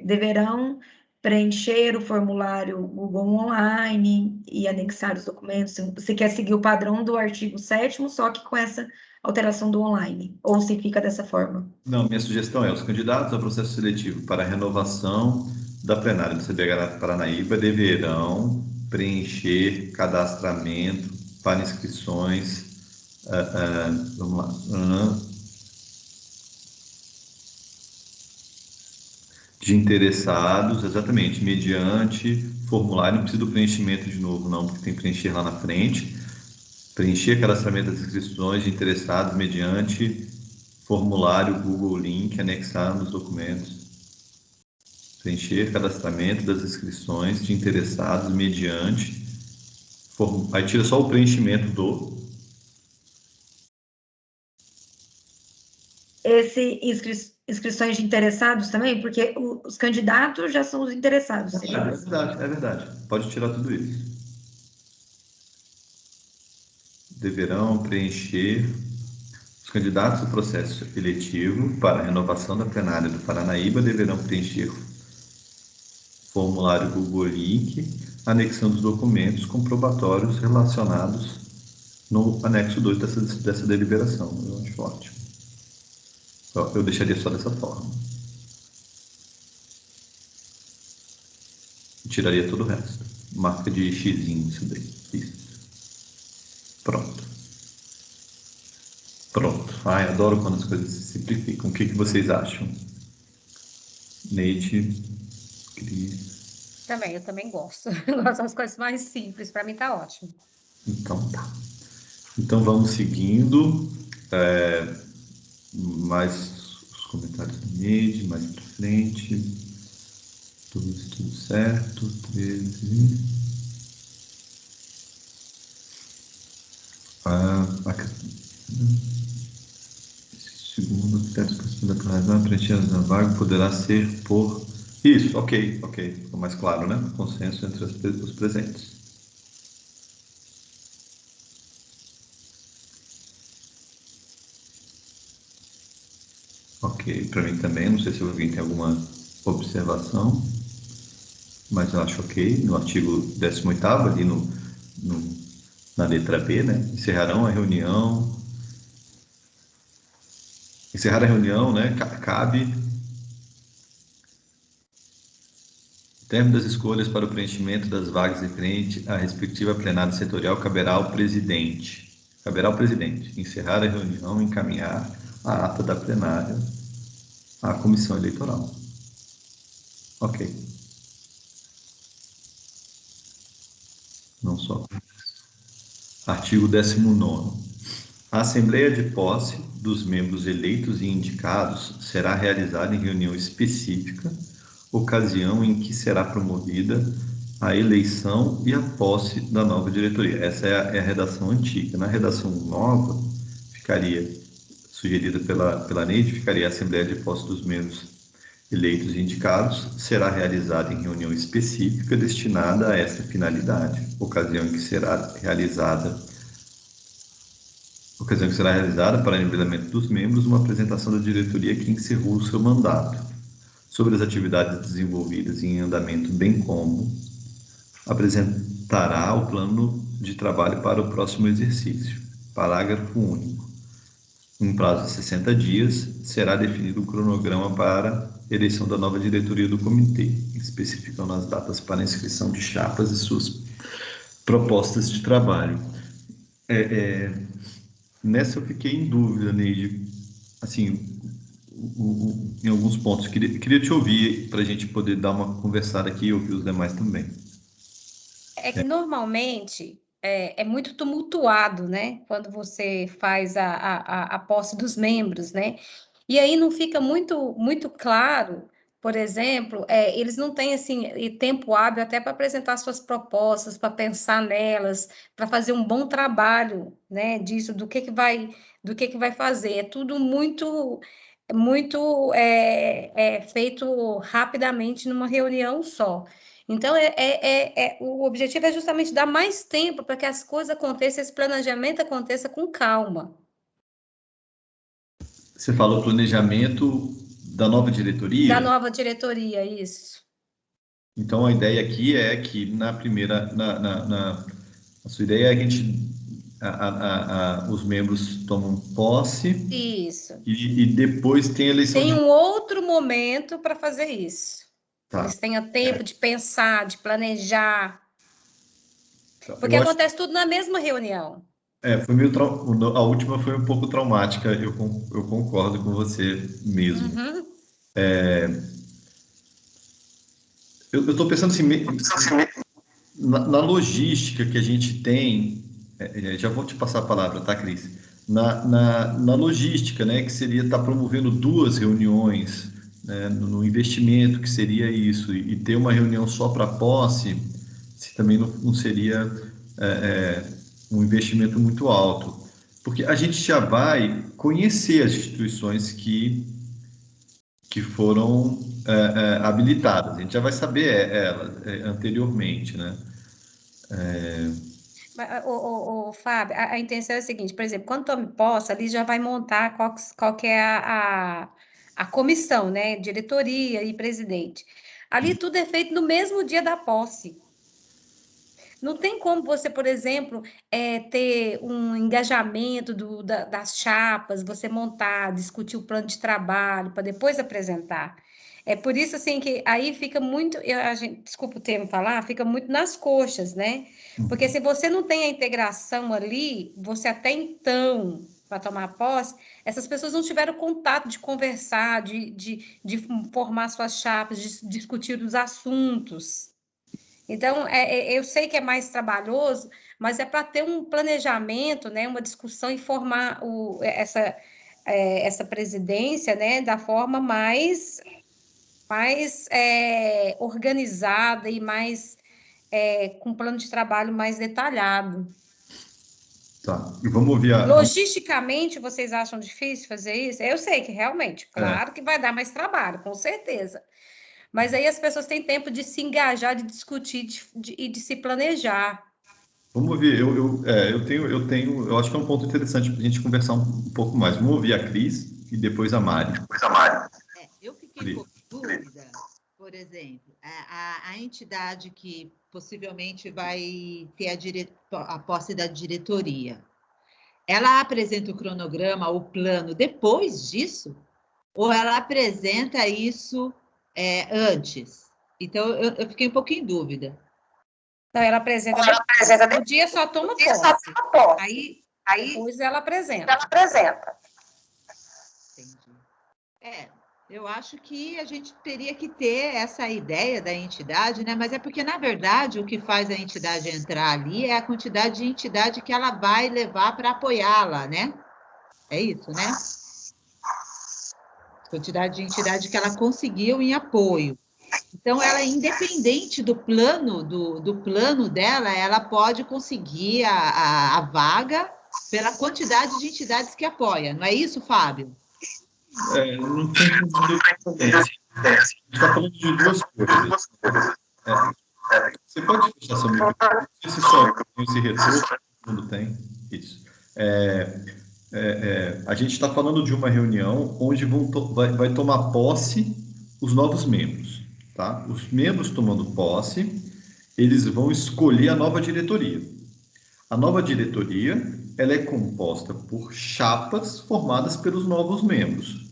deverão preencher o formulário Google Online e anexar os documentos. Você quer seguir o padrão do artigo 7º, só que com essa alteração do online, ou se fica dessa forma? Não, minha sugestão é: os candidatos ao processo seletivo para a renovação da plenária do CBH Paranaíba deverão preencher cadastramento para inscrições, vamos lá, de interessados, exatamente, mediante formulário. Não precisa do preenchimento de novo, não, porque tem que preencher lá na frente. Preencher cadastramento das inscrições de interessados mediante formulário Google Link anexado nos documentos. Preencher cadastramento das inscrições de interessados mediante... Aí tira só o preenchimento do... Inscrições de interessados também, porque os candidatos já são os interessados. É verdade. Pode tirar tudo isso. Deverão preencher... Os candidatos do processo eletivo para a renovação da plenária do Paranaíba deverão preencher formulário Google Link, anexando os documentos comprobatórios relacionados no anexo 2 dessa deliberação. Eu acho ótimo. Eu deixaria só dessa forma. Tiraria todo o resto. Marca de xizinho isso daí. Isso. Pronto. Ai, adoro quando as coisas se simplificam. O que vocês acham? Neide, Cris? Eu também gosto. Eu gosto das coisas mais simples. Para mim tá ótimo. Então tá. Então vamos seguindo. Mais os comentários da Neide, mais para frente. Tudo certo. 13. Segundo critério da plenária, preenchida na vaga poderá ser por... Isso, ok. Ficou mais claro, né? Consenso entre os presentes. Ok, para mim também. Não sei se alguém tem alguma observação, mas eu acho ok. No artigo 18º, ali na letra B, né? Encerrar a reunião, né? Cabe termo das escolhas para o preenchimento das vagas referente à respectiva plenária setorial caberá ao presidente. Encerrar a reunião e encaminhar a ata da plenária à comissão eleitoral. Ok. Não só. Artigo 19º. A assembleia de posse dos membros eleitos e indicados será realizada em reunião específica, ocasião em que será promovida a eleição e a posse da nova diretoria. Essa é a redação antiga. Na redação nova, ficaria, sugerida pela Neide, ficaria a Assembleia de Posse dos membros eleitos e indicados, será realizada em reunião específica destinada a essa finalidade, ocasião que será realizada para nivelamento dos membros, uma apresentação da diretoria que encerrou o seu mandato, sobre as atividades desenvolvidas em andamento, bem como apresentará o plano de trabalho para o próximo exercício. Parágrafo único. Em prazo de 60 dias, será definido o cronograma para eleição da nova diretoria do comitê, especificando as datas para inscrição de chapas e suas propostas de trabalho. Nessa eu fiquei em dúvida, Neide, assim, em alguns pontos. Queria te ouvir para a gente poder dar uma conversada aqui e ouvir os demais também. É que normalmente é muito tumultuado, né? Quando você faz a posse dos membros, né? E aí não fica muito claro, por exemplo, eles não têm assim tempo hábil até para apresentar suas propostas, para pensar nelas, para fazer um bom trabalho, né? Disso, do que vai fazer. É tudo muito feito rapidamente numa reunião só. Então, o objetivo é justamente dar mais tempo para que as coisas aconteçam, esse planejamento aconteça com calma. Você falou planejamento da nova diretoria? Da nova diretoria, isso. Então, a ideia aqui é que na primeira... a sua ideia é que os membros tomam posse. Isso. E depois tem a eleição Tem um outro momento para fazer isso. Tá. Eles tenham tempo de pensar, de planejar. Tá. Porque acontece tudo na mesma reunião. Foi meio a última foi um pouco traumática, eu concordo com você mesmo. Uhum. Eu estou pensando assim, na logística que a gente tem, já vou te passar a palavra, tá, Cris? Na logística, né, que seria estar promovendo 2 reuniões, né, no investimento, que seria isso, e ter uma reunião só para posse, se também não seria um investimento muito alto. Porque a gente já vai conhecer as instituições que foram habilitadas, a gente já vai saber elas anteriormente, né? Fábio, a intenção é a seguinte, por exemplo, quando tome posse, ali já vai montar qual que é a comissão, né? Diretoria e presidente. Ali tudo é feito no mesmo dia da posse. Não tem como você, por exemplo, ter um engajamento das chapas, você montar, discutir o plano de trabalho, para depois apresentar. É por isso, assim, que aí fica muito, desculpa o termo falar, fica muito nas coxas, né? Porque se você não tem a integração ali, você até então, para tomar posse, essas pessoas não tiveram contato de conversar, de formar suas chapas, de discutir os assuntos. Então, eu sei que é mais trabalhoso, mas é para ter um planejamento, né, uma discussão e formar essa presidência, né, da forma mais organizada e mais com um plano de trabalho mais detalhado. Tá, e vamos ouvir Logisticamente, vocês acham difícil fazer isso? Eu sei que realmente, claro que vai dar mais trabalho, com certeza. Mas aí as pessoas têm tempo de se engajar, de discutir e de se planejar. Vamos ouvir, eu acho que é um ponto interessante para a gente conversar um pouco mais. Vamos ouvir a Cris e depois a Mari. Eu fiquei com dúvida, por exemplo, a entidade que possivelmente vai ter a posse da diretoria, ela apresenta o cronograma, o plano depois disso? Ou ela apresenta isso antes? Então, eu fiquei um pouco em dúvida. Então, ela apresenta no dia só toma posse. Aí depois ela apresenta. Entendi. Eu acho que a gente teria que ter essa ideia da entidade, né? Mas é porque, na verdade, o que faz a entidade entrar ali é a quantidade de entidade que ela vai levar para apoiá-la, né? É isso, né? Quantidade de entidade que ela conseguiu em apoio. Então, ela, independente do plano dela, ela pode conseguir a vaga pela quantidade de entidades que apoia, não é isso, Fábio? Não tem entendido. A gente está falando de duas coisas. Você pode fechar seu microfone? Não sei se só tem esse retorno, todo mundo tem. Isso. A gente está falando de uma reunião onde vai tomar posse os novos membros. Tá? Os membros tomando posse, eles vão escolher a nova diretoria. A nova diretoria, ela é composta por chapas formadas pelos novos membros,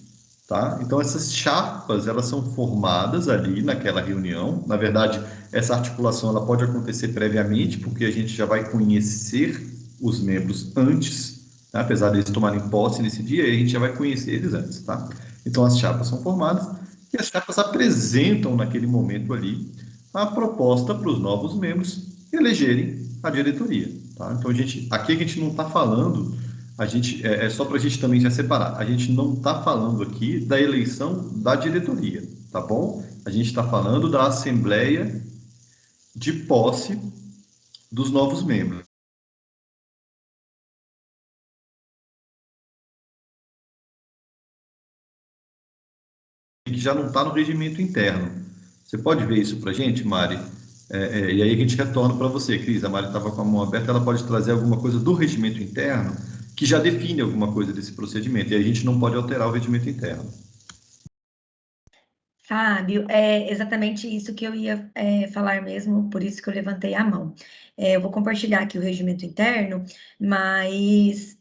tá? Então essas chapas, elas são formadas ali naquela reunião. Na verdade, essa articulação ela pode acontecer previamente, porque a gente já vai conhecer os membros antes, tá? Apesar deles tomarem posse nesse dia, a gente já vai conhecer eles antes, tá? Então as chapas são formadas e as chapas apresentam naquele momento ali a proposta para os novos membros elegerem a diretoria, tá? Então aqui a gente não está falando, é só para a gente também já separar. A gente não está falando aqui da eleição da diretoria, tá bom? A gente está falando da assembleia de posse dos novos membros. Que já não está no regimento interno. Você pode ver isso para a gente, Mari? E aí a gente retorna para você, Cris. A Mari estava com a mão aberta, ela pode trazer alguma coisa do regimento interno que já define alguma coisa desse procedimento, e a gente não pode alterar o regimento interno. Fábio, é exatamente isso que eu ia falar mesmo, por isso que eu levantei a mão. Eu vou compartilhar aqui o regimento interno, mas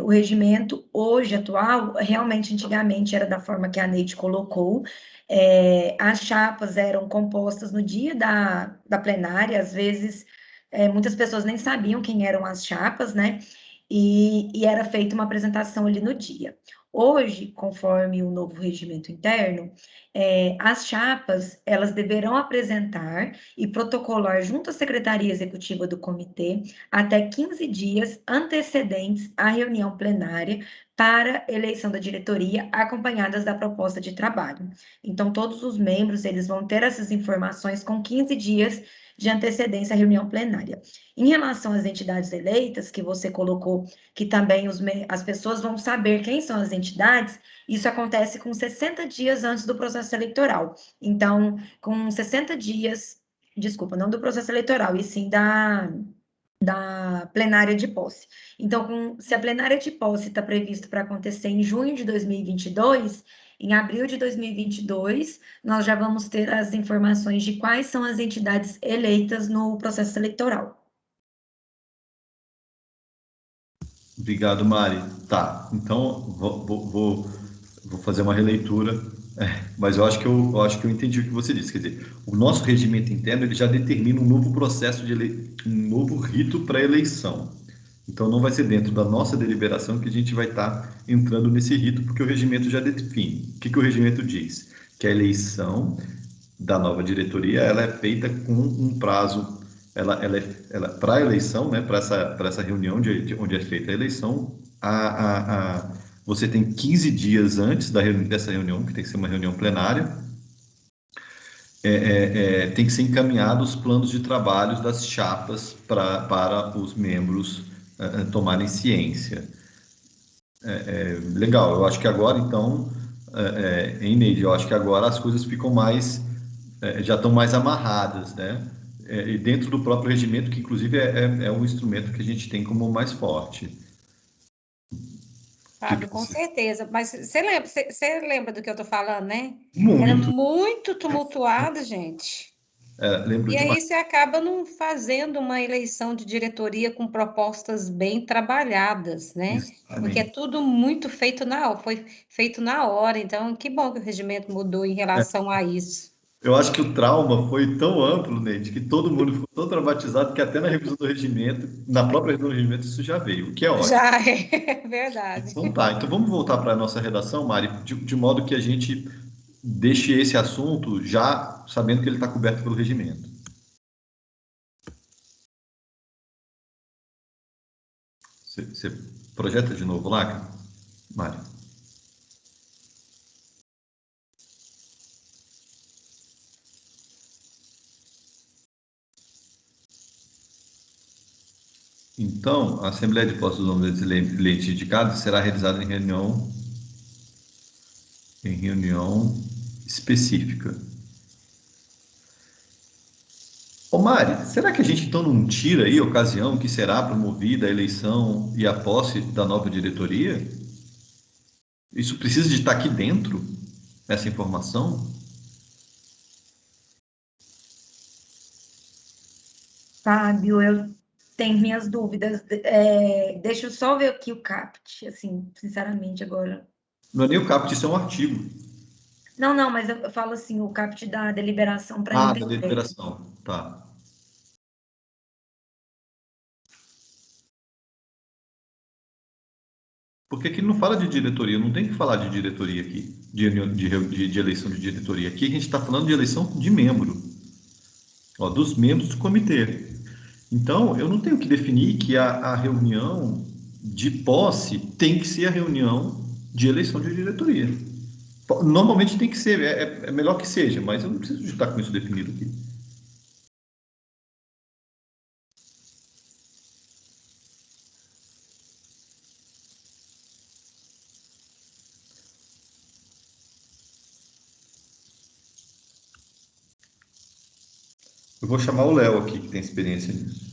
o regimento hoje atual, realmente antigamente era da forma que a Neide colocou. As chapas eram compostas no dia da plenária, às vezes muitas pessoas nem sabiam quem eram as chapas, né? E era feita uma apresentação ali no dia. Hoje, conforme o novo regimento interno, as chapas, elas deverão apresentar e protocolar junto à Secretaria Executiva do Comitê até 15 dias antecedentes à reunião plenária para eleição da diretoria, acompanhadas da proposta de trabalho. Então, todos os membros, eles vão ter essas informações com 15 dias de antecedência à reunião plenária. Em relação às entidades eleitas, que você colocou, que também as pessoas vão saber quem são as entidades, isso acontece com 60 dias antes do processo eleitoral. Então, com 60 dias, desculpa, não do processo eleitoral, e sim da plenária de posse. Então, se a plenária de posse está prevista para acontecer em junho de 2022, em abril de 2022, nós já vamos ter as informações de quais são as entidades eleitas no processo eleitoral. Obrigado, Mari. Tá, então vou fazer uma releitura, mas eu acho que eu entendi o que você disse. Quer dizer, o nosso regimento interno ele já determina um novo processo um novo rito para eleição. Então não vai ser dentro da nossa deliberação que a gente vai estar entrando nesse rito, porque o regimento já define. O que o regimento diz? Que a eleição da nova diretoria ela é feita com um prazo para a eleição, né, para essa reunião onde é feita a eleição, você tem 15 dias antes dessa reunião, que tem que ser uma reunião plenária, tem que ser encaminhados os planos de trabalhos das chapas para os membros tomarem ciência. Legal, eu acho que agora, então, em Neide, eu acho que agora as coisas ficam mais, já estão mais amarradas, né? E dentro do próprio regimento, que inclusive é um instrumento que a gente tem como mais forte. Fábio, com certeza. Mas você lembra do que eu estou falando, né? Era Muito. muito tumultuado, gente. Lembro E demais. aí você acaba não fazendo uma eleição de diretoria com propostas bem trabalhadas, né? Porque é Exatamente. tudo muito foi feito na hora. Então, que bom que o regimento mudou em relação a isso. Eu acho que o trauma foi tão amplo, Neide, que todo mundo ficou tão traumatizado que até na revisão do regimento, na própria revisão do regimento, isso já veio, o que é ótimo. Já é verdade. Então tá, então vamos voltar para a nossa redação, Mari, de modo que a gente deixe esse assunto já sabendo que ele está coberto pelo regimento. Você projeta de novo lá, Mari? Então, a Assembleia de Posse dos nomes eleitos indicados será realizada em reunião específica. Ô Mari, será que a gente então não tira aí a ocasião que será promovida a eleição e a posse da nova diretoria? Isso precisa de estar aqui dentro, essa informação? Fábio, eu tenho minhas dúvidas. Deixa eu só ver aqui o CAPT, assim, sinceramente, agora. Não é nem o caput, isso é um artigo. Não, mas eu falo assim, o CAPT da deliberação para Ah, da entender. deliberação. Tá. Porque aqui não fala de diretoria, não tem que falar de diretoria aqui, de eleição de diretoria. Aqui a gente está falando de eleição de membro, ó, dos membros do comitê. Então, eu não tenho que definir que a reunião de posse tem que ser a reunião de eleição de diretoria. Normalmente tem que ser, é melhor que seja, mas eu não preciso de estar com isso definido aqui. Eu vou chamar o Léo aqui, que tem experiência nisso.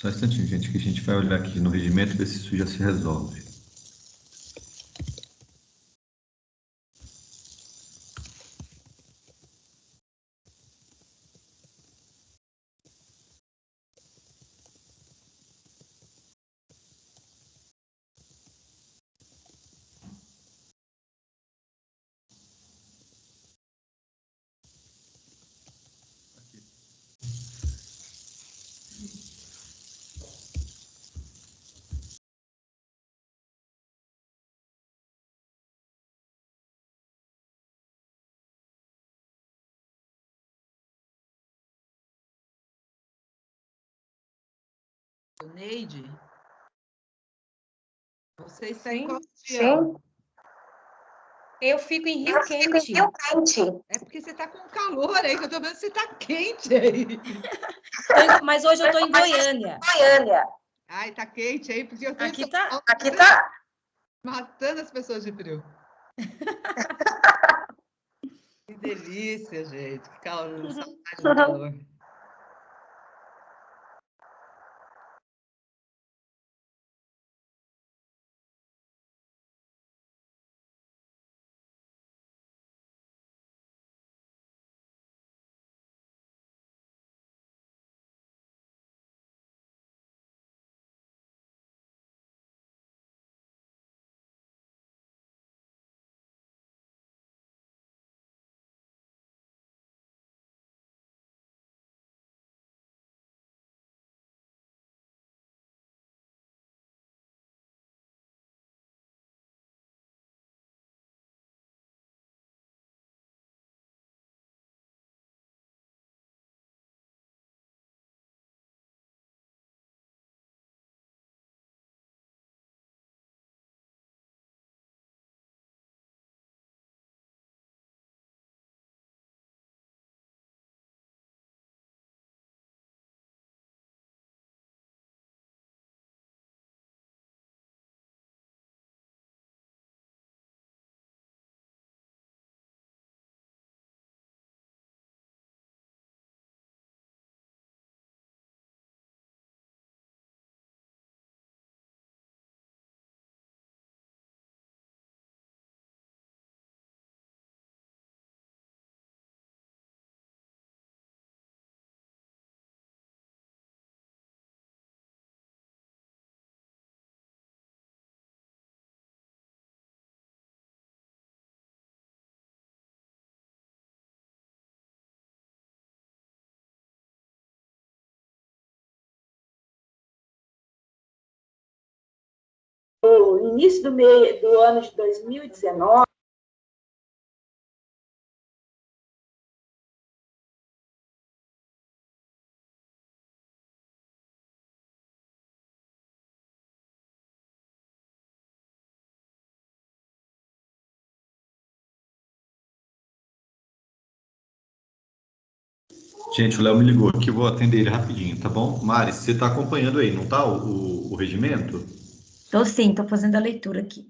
Só um instantinho, gente, que a gente vai olhar aqui no regimento e ver se isso já se resolve. Neide, vocês Sim, têm qual região? eu fico em Rio Quente. É porque você está com calor aí, que eu estou vendo que você está quente aí. Mas hoje eu estou em Goiânia. Ai, tá quente aí, porque eu estou Aqui tá. matando as pessoas de frio. Que delícia, gente. Que calor, saudade do calor. início do ano de 2019, Gente, o Léo me ligou aqui, eu vou atender ele rapidinho, tá bom? Mari, você está acompanhando aí, não tá o regimento? Tô sim, tô fazendo a leitura aqui.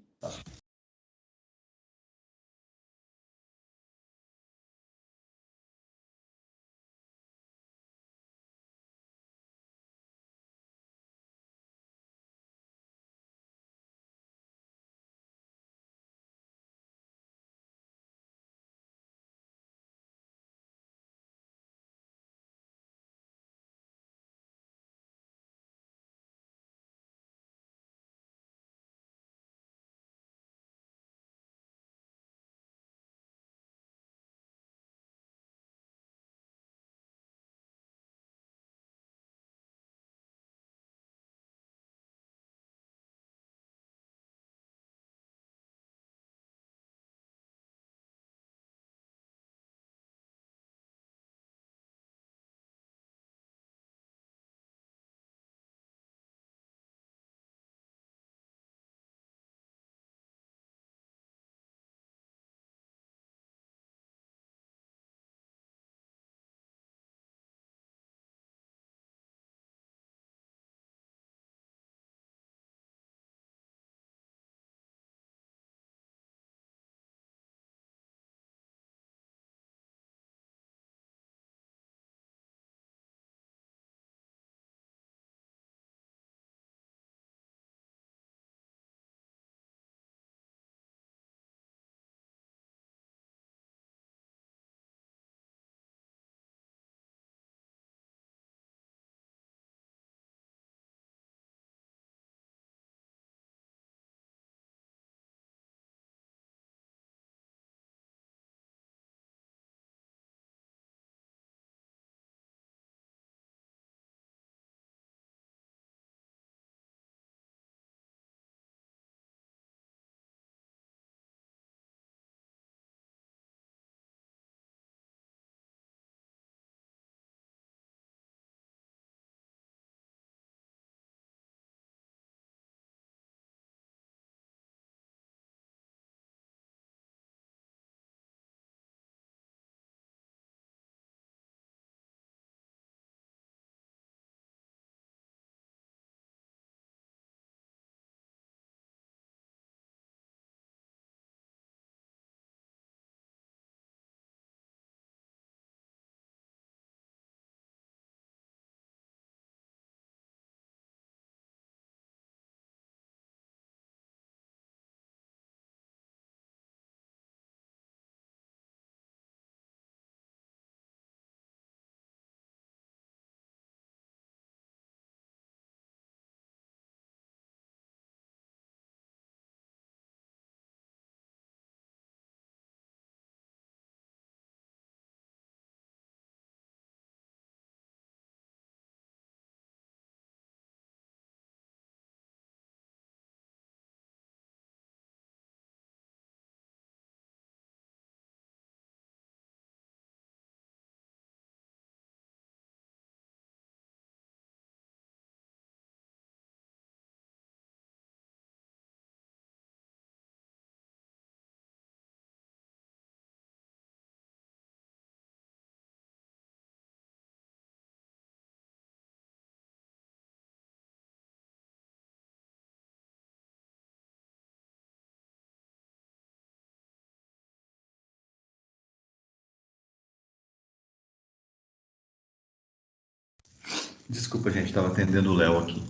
Desculpa, gente, estava atendendo o Léo aqui.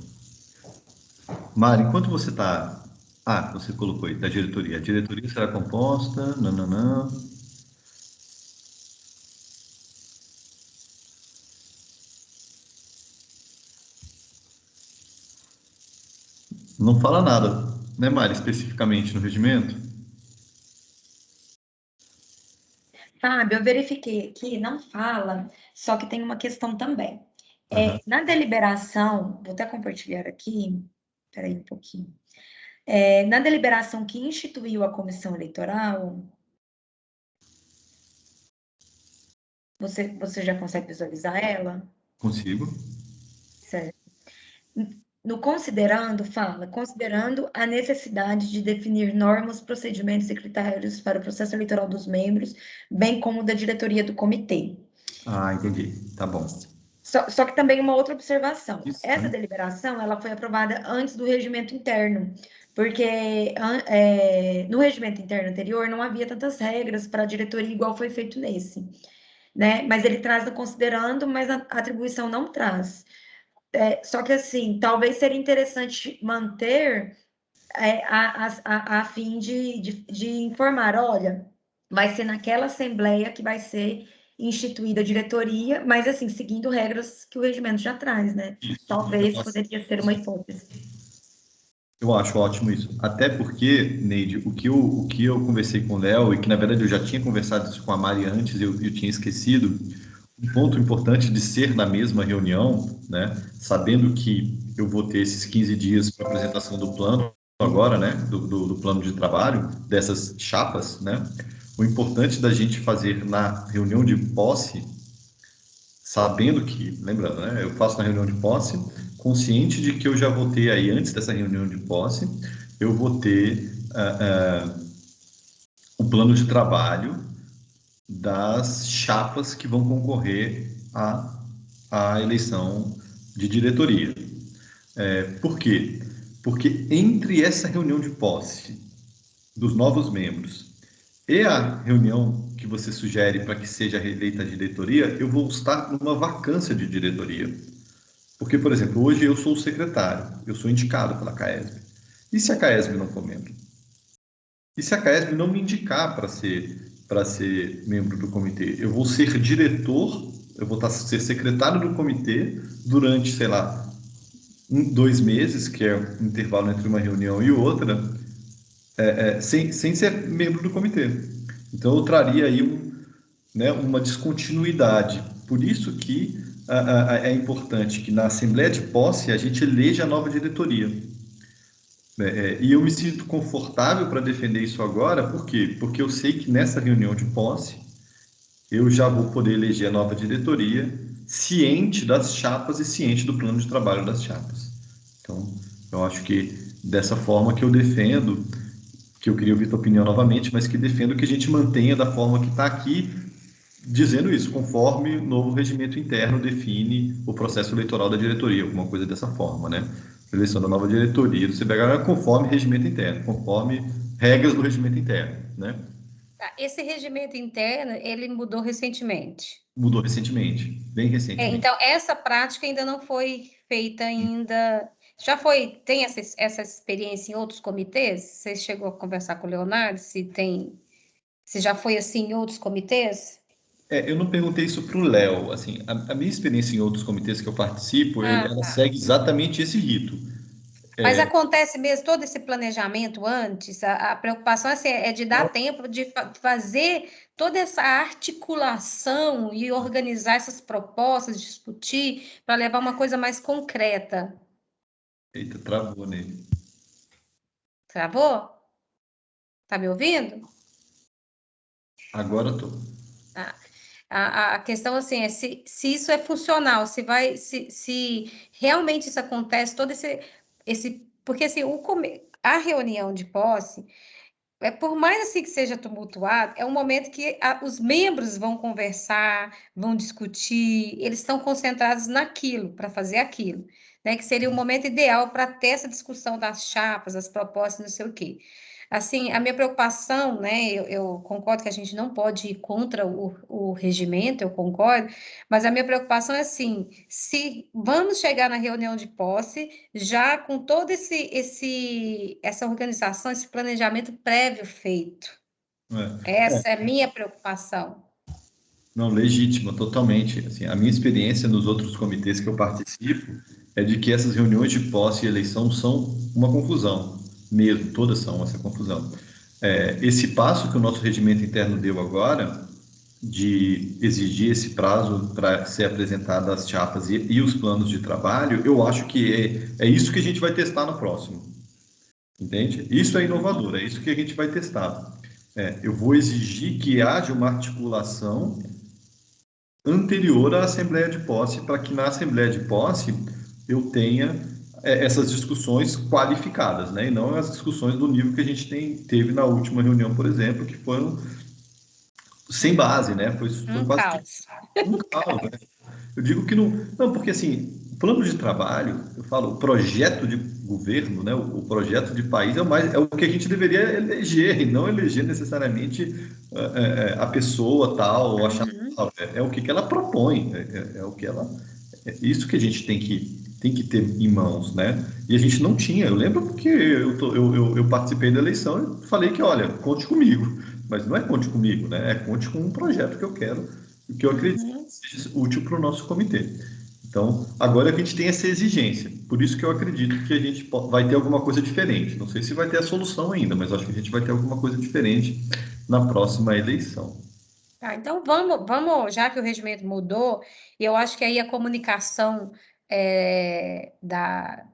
Mari, enquanto você está... Ah, você colocou aí, da diretoria. A diretoria será composta... Nananã. Não fala nada, né, Mari, especificamente no regimento? Fábio, eu verifiquei aqui, não fala, só que tem uma questão também. Aham. Na deliberação, vou até compartilhar aqui, espera aí um pouquinho. Na deliberação que instituiu a comissão eleitoral, você já consegue visualizar ela? Consigo. Certo. No considerando, fala, considerando a necessidade de definir normas, procedimentos e critérios para o processo eleitoral dos membros, bem como da diretoria do comitê. Ah, entendi. Tá bom. Só que também uma outra observação. Isso, Essa né? deliberação, ela foi aprovada antes do regimento interno, porque no regimento interno anterior não havia tantas regras para a diretoria igual foi feito nesse, né? Mas ele traz no considerando, mas a atribuição não traz. Só que, assim, talvez seria interessante manter a fim de informar, olha, vai ser naquela assembleia que vai ser instituída a diretoria, mas, assim, seguindo regras que o regimento já traz, né? Isso. Talvez poderia ser uma hipótese. Eu acho ótimo isso. Até porque, Neide, o que eu conversei com o Léo, e que na verdade eu já tinha conversado isso com a Mari antes, eu tinha esquecido, um ponto importante de ser na mesma reunião, né, sabendo que eu vou ter esses 15 dias para apresentação do plano agora, né, do plano de trabalho, dessas chapas, né, o importante da gente fazer na reunião de posse, sabendo que, lembrando, né, eu faço na reunião de posse, consciente de que eu já vou ter aí, antes dessa reunião de posse, eu vou ter o plano de trabalho das chapas que vão concorrer à eleição de diretoria. Por quê? Porque entre essa reunião de posse dos novos membros e a reunião que você sugere para que seja reeleita a diretoria, eu vou estar numa vacância de diretoria. Porque, por exemplo, hoje eu sou o secretário, eu sou indicado pela CAESB. E se a CAESB não for membro? E se a CAESB não me indicar para ser membro do comitê? Eu vou ser diretor, eu vou ser secretário do comitê durante, sei lá, 2 meses, que é o intervalo entre uma reunião e outra, sem ser membro do comitê. Então, eu traria aí uma descontinuidade. Por isso que é importante que na Assembleia de Posse a gente eleja a nova diretoria. E eu me sinto confortável para defender isso agora, por quê? Porque eu sei que nessa reunião de posse eu já vou poder eleger a nova diretoria, ciente das chapas e ciente do plano de trabalho das chapas. Então, eu acho que dessa forma que eu defendo, que eu queria ouvir tua opinião novamente, mas que defendo que a gente mantenha da forma que está aqui, dizendo isso, conforme o novo regimento interno define o processo eleitoral da diretoria, alguma coisa dessa forma, né? Eleição da nova diretoria do CBH conforme regimento interno, conforme regras do regimento interno, né? Esse regimento interno, ele mudou recentemente. Mudou recentemente, bem recentemente. Então, essa prática ainda não foi feita ainda. Já foi, tem essa experiência em outros comitês? Você chegou a conversar com o Leonardo, se já foi assim em outros comitês? Eu não perguntei isso para o Léo, assim, a minha experiência em outros comitês que eu participo, ela Tá. segue exatamente esse rito. Mas acontece mesmo todo esse planejamento antes? A preocupação assim, é de dar tempo de fazer toda essa articulação e organizar essas propostas, discutir, para levar uma coisa mais concreta. Eita, travou nele. Travou? Tá me ouvindo? Agora eu tô. A questão assim é se isso é funcional, se realmente isso acontece, todo esse porque assim, a reunião de posse, por mais assim que seja tumultuado, é um momento que os membros vão conversar, vão discutir, eles estão concentrados naquilo, para fazer aquilo, né? Que seria o momento ideal para ter essa discussão das chapas, as propostas, não sei o quê. Assim, a minha preocupação, né? Eu concordo que a gente não pode ir contra o regimento, eu concordo, mas a minha preocupação é assim: se vamos chegar na reunião de posse já com todo essa organização, esse planejamento prévio feito. Essa é a minha preocupação. Não, legítima, totalmente. Assim, a minha experiência nos outros comitês que eu participo é de que essas reuniões de posse e eleição são uma confusão, mesmo, todas são essa confusão. Esse passo que o nosso regimento interno deu agora, de exigir esse prazo para ser apresentado as chapas e os planos de trabalho, eu acho que é isso que a gente vai testar no próximo. Entende? Isso é inovador, é isso que a gente vai testar. Eu vou exigir que haja uma articulação anterior à Assembleia de Posse, para que na Assembleia de Posse eu tenha essas discussões qualificadas, né? E não as discussões do nível que a gente teve na última reunião, por exemplo, que foram sem base, né? Foi quase caos. um caos, né? Eu digo que não, porque assim, o plano de trabalho, eu falo, o projeto de governo, né? O projeto de país é o que a gente deveria eleger, e não eleger necessariamente a pessoa tal, ou achar tal. É o que ela propõe, é o que ela. É isso que a gente tem que ter em mãos, né? E a gente não tinha. Eu lembro porque eu participei da eleição e falei que, olha, conte comigo. Mas não é conte comigo, né? É conte com um projeto que eu quero, que eu acredito que seja útil para o nosso comitê. Então, agora a gente tem essa exigência. Por isso que eu acredito que a gente vai ter alguma coisa diferente. Não sei se vai ter a solução ainda, mas acho que a gente vai ter alguma coisa diferente na próxima eleição. Tá, então vamos, já que o regimento mudou, e eu acho que aí a comunicação da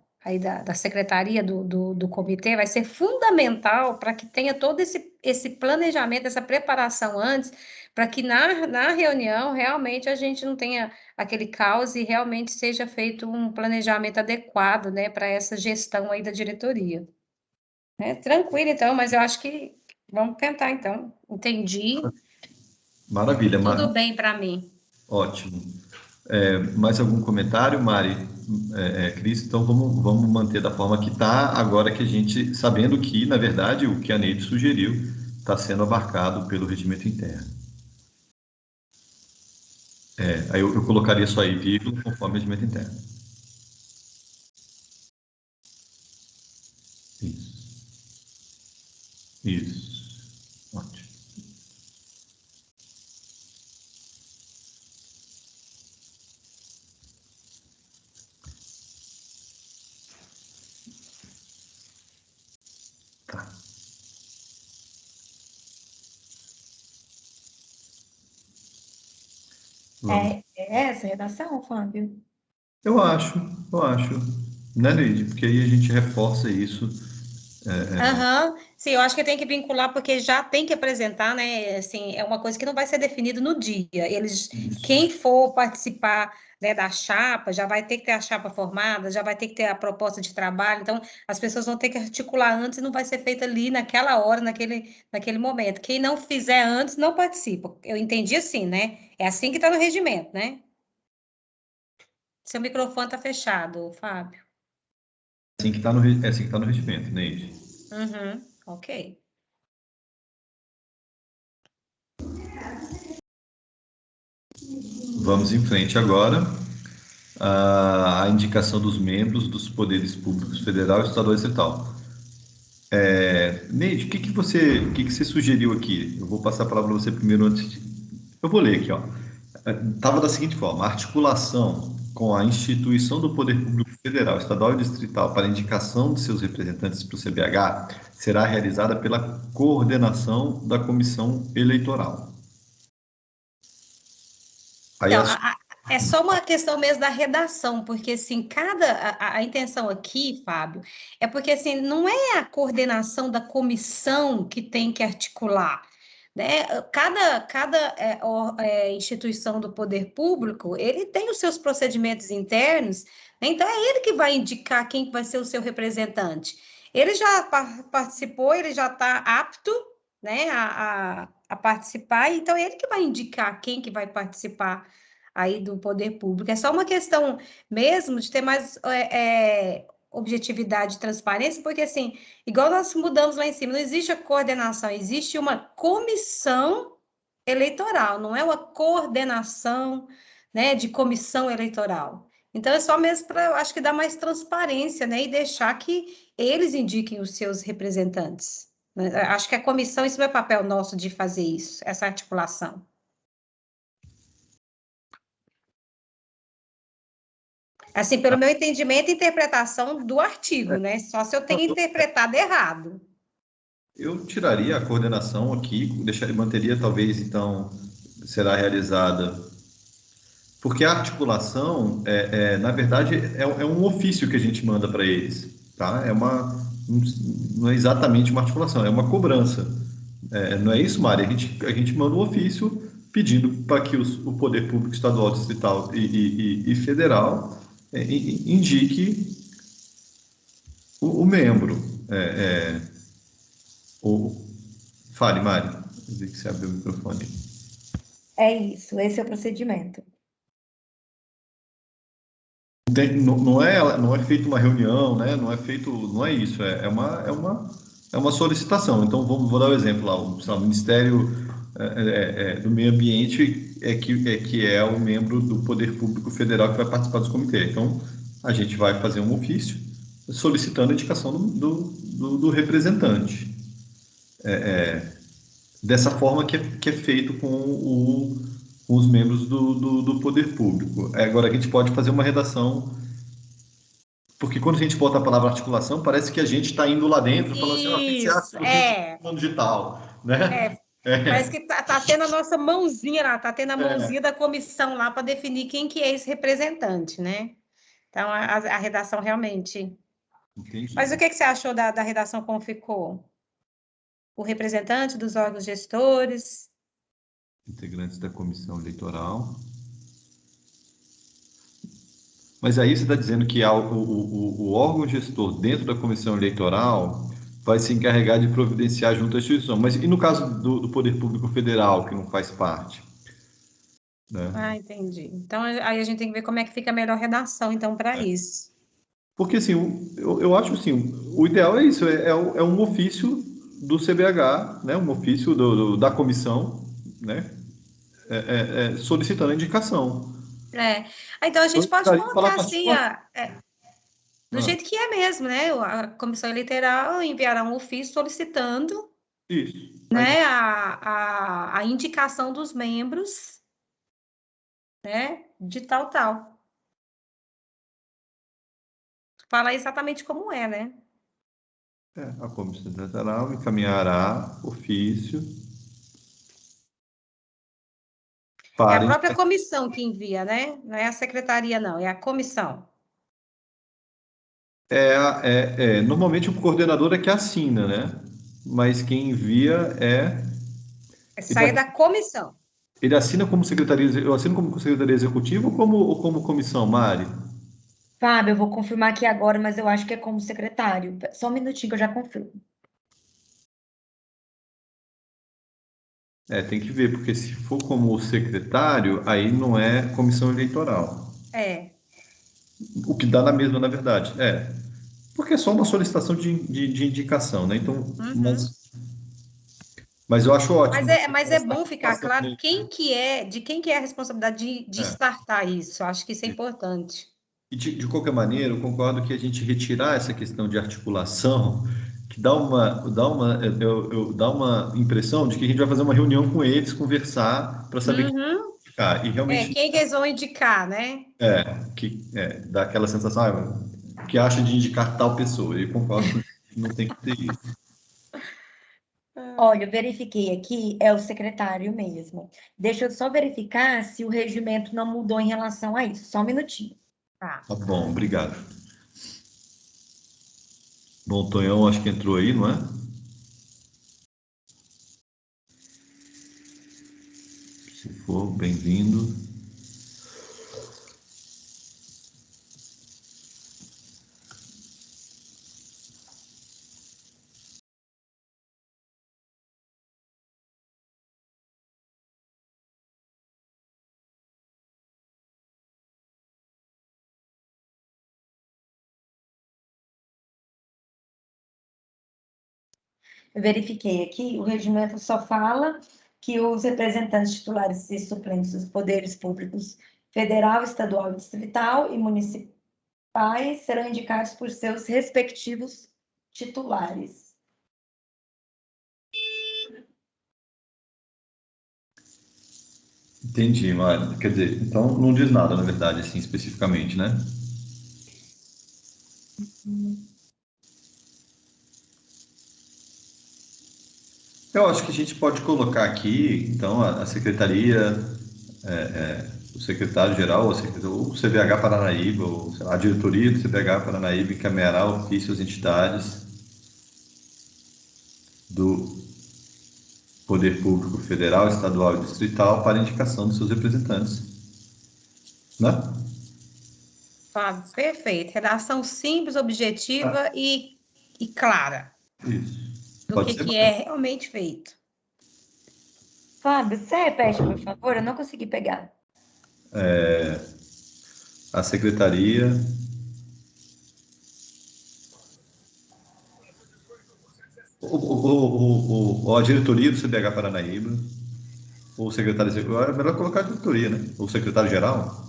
secretaria do comitê vai ser fundamental para que tenha todo esse planejamento, essa preparação antes, para que na reunião realmente a gente não tenha aquele caos e realmente seja feito um planejamento adequado, né, para essa gestão aí da diretoria. Tranquilo, então, mas eu acho que vamos tentar, então. Entendi. Maravilha, Tudo bem para mim. Ótimo. Mais algum comentário, Mari? Cris? Então vamos manter da forma que está, agora que a gente, sabendo que, na verdade, o que a Neide sugeriu está sendo abarcado pelo regimento interno. Aí eu colocaria só aí vírgula conforme o regimento interno. Isso. Ótimo. Tá. É essa a redação, Fábio? Eu acho. Né, Neide? Porque aí a gente reforça isso. Sim, eu acho que tem que vincular, porque já tem que apresentar, né? Assim, é uma coisa que não vai ser definido no dia. Quem for participar, né, da chapa, já vai ter que ter a chapa formada, já vai ter que ter a proposta de trabalho. Então, as pessoas vão ter que articular antes e não vai ser feito ali naquela hora, naquele momento. Quem não fizer antes, não participa. Eu entendi assim, né? É assim que está no regimento, né? Seu microfone está fechado, Fábio. É assim que está no regimento, Neide. Ok. Vamos em frente agora. A indicação dos membros dos poderes públicos federal, estadual e distrital. Neide, o que você sugeriu aqui? Eu vou passar a palavra para você primeiro antes de... Eu vou ler aqui, ó. Estava da seguinte forma: a articulação com a instituição do Poder Público Federal, Estadual e Distrital para indicação de seus representantes para o CBH será realizada pela coordenação da Comissão Eleitoral. Aí Então, é só uma questão mesmo da redação, porque assim, a intenção aqui, Fábio, é porque assim, não é a coordenação da comissão que tem que articular, né? Cada instituição do poder público, ele tem os seus procedimentos internos, né? Então é ele que vai indicar quem vai ser o seu representante. Ele já participou, ele já está apto, né, a participar, então é ele que vai indicar quem que vai participar aí do poder público. É só uma questão mesmo de ter mais objetividade e transparência, porque assim, igual nós mudamos lá em cima, não existe a coordenação, existe uma comissão eleitoral, não é uma coordenação, né, de comissão eleitoral. Então, é só mesmo para, acho que dar mais transparência, né, e deixar que eles indiquem os seus representantes. Acho que a comissão, isso não é papel nosso de fazer isso, essa articulação. Assim, pelo meu entendimento e interpretação do artigo, né? Só se eu tenho interpretado errado. eu tiraria a coordenação aqui, manteria talvez, então, será realizada. Porque a articulação, na verdade, é um ofício que a gente manda para eles, tá? não é exatamente uma articulação, é uma cobrança. Não é isso, Mari? A gente manda um ofício pedindo para que o poder público estadual, distrital e federal indique o membro. Fale, Mari. Eu vi que você abriu o microfone. É isso, esse é o procedimento. Não é feita uma reunião, né? Não é isso, é uma solicitação. Então, vou dar o exemplo lá, o Ministério do Meio Ambiente que é o membro do Poder Público Federal que vai participar dos comitês. Então, a gente vai fazer um ofício solicitando a indicação do representante. Dessa forma que é feito com os membros do poder público. Agora, a gente pode fazer uma redação, porque quando a gente bota a palavra articulação, parece que a gente está indo lá dentro falando assim, o que você acha do plano digital, né? Parece que tá tendo a nossa mãozinha lá, tá tendo a mãozinha da comissão lá para definir quem que é esse representante, né? Então, a redação realmente... Entendi. Mas o que você achou da redação como ficou? O representante dos órgãos gestores... Integrantes da comissão eleitoral. Mas aí você está dizendo que o órgão gestor dentro da comissão eleitoral vai se encarregar de providenciar junto à instituição. Mas e no caso do Poder Público Federal, que não faz parte? Né? Entendi. Então, aí a gente tem que ver como é que fica a melhor redação, então, para isso. Porque, assim, eu acho assim, o ideal é isso, é um ofício do CBH, né? Um ofício da comissão, né? Solicitando a indicação. Então, a gente pode colocar assim, do jeito que é mesmo, né? A comissão eleitoral enviará um ofício solicitando Isso. Né, a indicação dos membros, né, de tal. Fala exatamente como é, né? A comissão eleitoral encaminhará ofício É a para... própria comissão que envia, né? Não é a secretaria, não, é a comissão. Normalmente o coordenador é que assina, né? Mas quem envia Sai da comissão. Ele assina como secretaria, eu assino como secretaria executiva ou como comissão, Mari? Fábio, eu vou confirmar aqui agora, mas eu acho que é como secretário. Só um minutinho que eu já confirmo. Tem que ver, porque se for como secretário, aí não é comissão eleitoral. O que dá na mesma, na verdade. Porque é só uma solicitação de indicação, né? Então, mas eu acho ótimo. Mas é bom ficar claro de quem que é a responsabilidade de startar isso. Acho que isso é importante. E de qualquer maneira, eu concordo que a gente retirar essa questão de articulação, que dá uma impressão de que a gente vai fazer uma reunião com eles, conversar, para saber quem indicar. E realmente quem que eles vão indicar, né? dá aquela sensação, que acha de indicar tal pessoa. Eu concordo que não tem que ter isso. Olha, eu verifiquei aqui, é o secretário mesmo. Deixa eu só verificar se o regimento não mudou em relação a isso. Só um minutinho. Tá bom, obrigado. Bom, Tonhão, acho que entrou aí, não é? Se for, bem-vindo. Eu verifiquei aqui, o regimento só fala que os representantes titulares e suplentes dos poderes públicos federal, estadual, distrital e municipais serão indicados por seus respectivos titulares. Entendi, Mário. Quer dizer, então não diz nada, na verdade, assim, especificamente, né? Eu acho que a gente pode colocar aqui, então, a secretaria, o secretário-geral, o CBH Paranaíba, ou sei lá, a diretoria do CBH Paranaíba encaminhará ofício às entidades do Poder Público Federal, Estadual e Distrital para indicação dos seus representantes. Né? Fábio, perfeito. Redação simples, objetiva e clara Isso. do Pode ser. que é realmente feito. Fábio, você repete, por favor? Eu não consegui pegar. A secretaria a diretoria do CBH Paranaíba, ou o secretário executivo, é melhor colocar a diretoria, né? Ou o secretário-geral.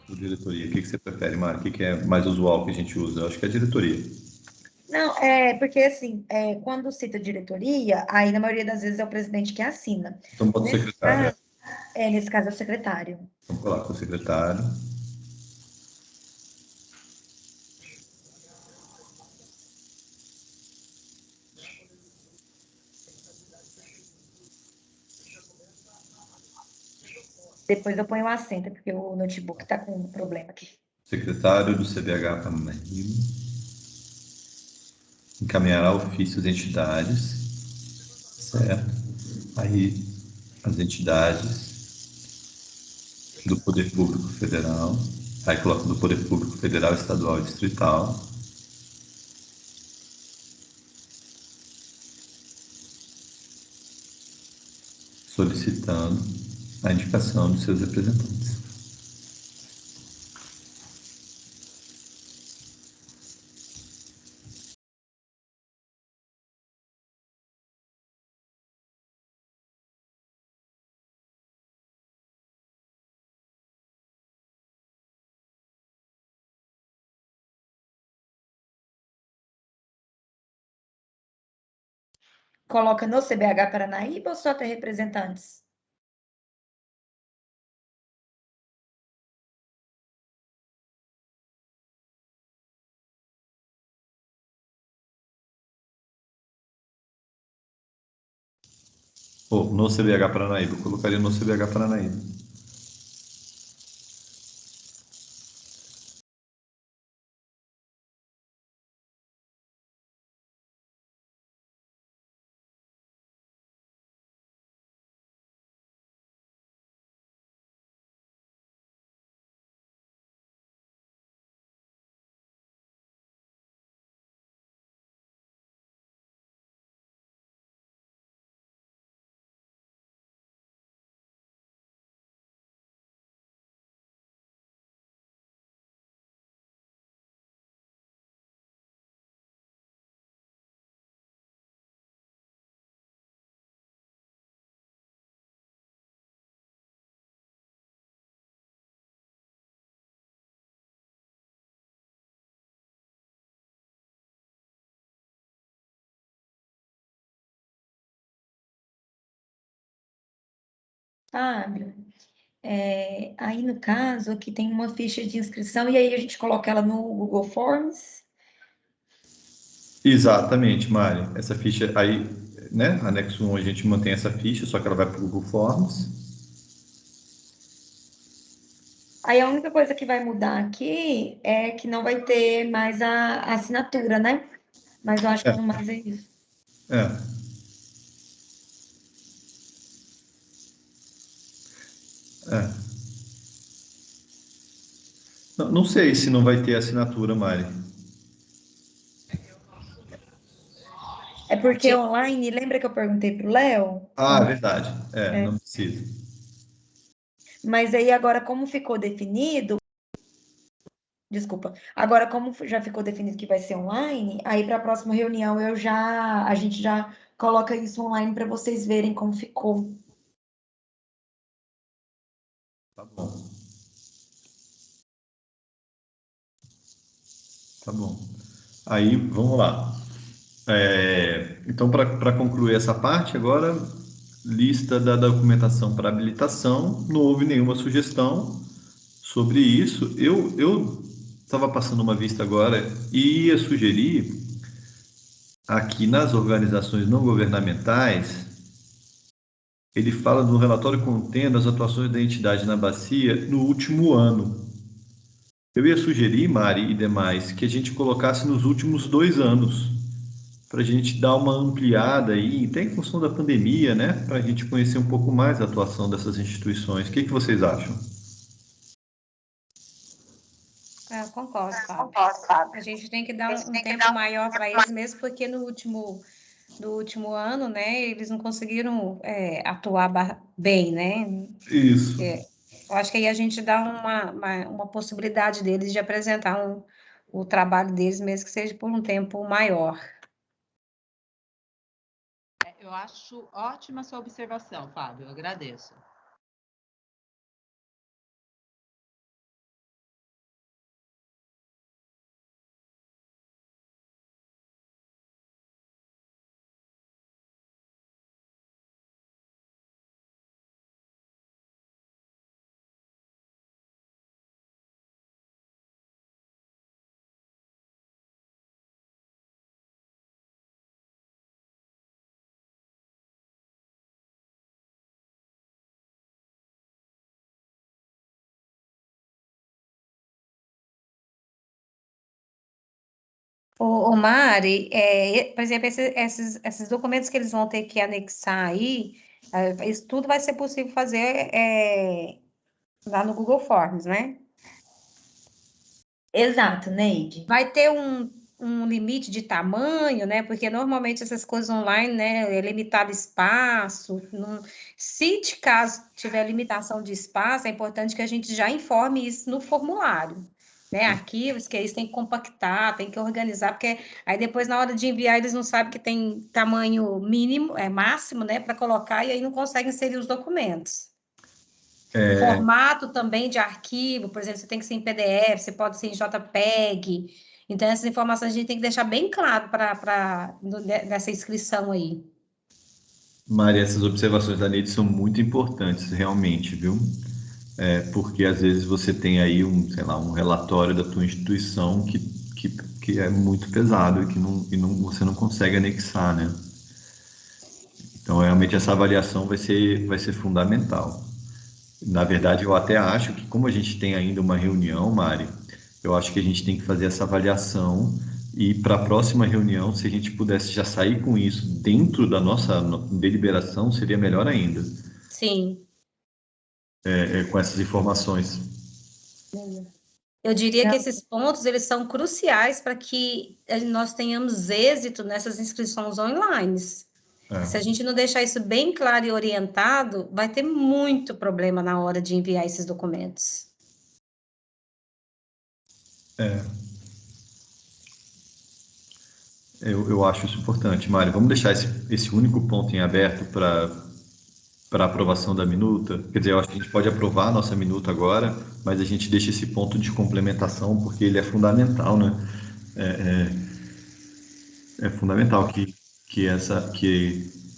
Ou diretoria, o que você prefere, Mário? O que é mais usual que a gente usa? Eu acho que é a diretoria. Não, porque assim, quando cita diretoria, aí na maioria das vezes é o presidente que assina. Então bota o secretário. Nesse caso é o secretário. Vamos colocar o secretário. Depois eu ponho o acento, porque o notebook está com um problema aqui. Secretário do CBH Paranaíba encaminhará ofícios às entidades, certo? Aí as entidades do Poder Público Federal, aí coloca do Poder Público Federal, Estadual e Distrital, solicitando a indicação dos seus representantes. Coloca no CBH Paranaíba ou só tem representantes? Ou no CBH Paranaíba, eu colocaria no CBH Paranaíba. Fábio, aí no caso, aqui tem uma ficha de inscrição e aí a gente coloca ela no Google Forms. Exatamente, Mari. Essa ficha aí, né? Anexo 1 a gente mantém essa ficha, só que ela vai para o Google Forms. Aí a única coisa que vai mudar aqui é que não vai ter mais a assinatura, né? Mas eu acho que não mais é isso. É. Não sei se não vai ter assinatura, Mari. É porque online, lembra que eu perguntei para o Léo? Ah, é verdade. Não precisa. Mas aí agora, como ficou definido, desculpa, agora como já ficou definido que vai ser online, aí para a próxima reunião a gente já coloca isso online para vocês verem como ficou. Tá bom. Tá bom. Aí, vamos lá. Então, para concluir essa parte, agora, lista da documentação para habilitação, não houve nenhuma sugestão sobre isso. Eu estava passando uma vista agora e ia sugerir aqui nas organizações não governamentais, ele fala do relatório contendo as atuações da entidade na bacia no último ano. Eu ia sugerir, Mari e demais, que a gente colocasse nos últimos 2 anos, para a gente dar uma ampliada aí, até em função da pandemia, né? Para a gente conhecer um pouco mais a atuação dessas instituições. O que vocês acham? Eu concordo, Fábio. A gente tem que dar um tempo maior para eles, mesmo porque no último ano, né, eles não conseguiram atuar bem, né? Isso. Eu acho que aí a gente dá uma possibilidade deles de apresentar o trabalho deles, mesmo que seja por um tempo maior. Eu acho ótima sua observação, Fábio, eu agradeço. Ô Mari, por exemplo, esses documentos que eles vão ter que anexar aí, isso tudo vai ser possível fazer lá no Google Forms, né? Exato, Neide. Vai ter um limite de tamanho, né? Porque normalmente essas coisas online, né? É limitado espaço. Se de caso tiver limitação de espaço, é importante que a gente já informe isso no formulário. Né, arquivos que eles têm que compactar, tem que organizar, porque aí depois, na hora de enviar, eles não sabem que tem tamanho mínimo, máximo, né, para colocar, e aí não conseguem inserir os documentos. Formato também de arquivo, por exemplo, você tem que ser em PDF, você pode ser em JPEG. Então, essas informações a gente tem que deixar bem claro nessa inscrição aí. Maria, essas observações da Neide são muito importantes, realmente, viu? Porque às vezes você tem aí um relatório da tua instituição que é muito pesado e que você não consegue anexar, né? Então, realmente, essa avaliação vai ser fundamental. Na verdade, eu até acho que, como a gente tem ainda uma reunião, Mari, eu acho que a gente tem que fazer essa avaliação e, para a próxima reunião, se a gente pudesse já sair com isso dentro da nossa deliberação, seria melhor ainda. Sim. Com essas informações. Eu diria que esses pontos, eles são cruciais para que nós tenhamos êxito nessas inscrições online. Se a gente não deixar isso bem claro e orientado, vai ter muito problema na hora de enviar esses documentos. Eu acho isso importante, Mário. Vamos deixar esse único ponto em aberto para aprovação da minuta? Quer dizer, eu acho que a gente pode aprovar a nossa minuta agora, mas a gente deixa esse ponto de complementação porque ele é fundamental, né? É fundamental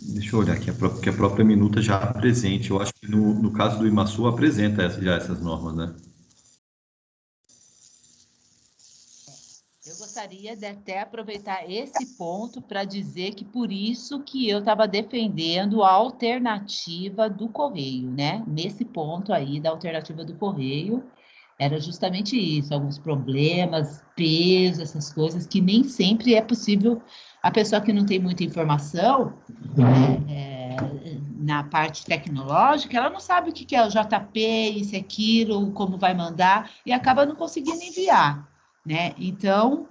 deixa eu olhar, que a própria minuta já apresente. Eu acho que no caso do IMASU apresenta já essas normas, né? Eu gostaria de até aproveitar esse ponto para dizer que por isso que eu estava defendendo a alternativa do correio, né? Nesse ponto aí da alternativa do correio, era justamente isso, alguns problemas, peso, essas coisas que nem sempre é possível. A pessoa que não tem muita informação na parte tecnológica, ela não sabe o que é o JP, isso, aquilo, como vai mandar, e acaba não conseguindo enviar, né? Então,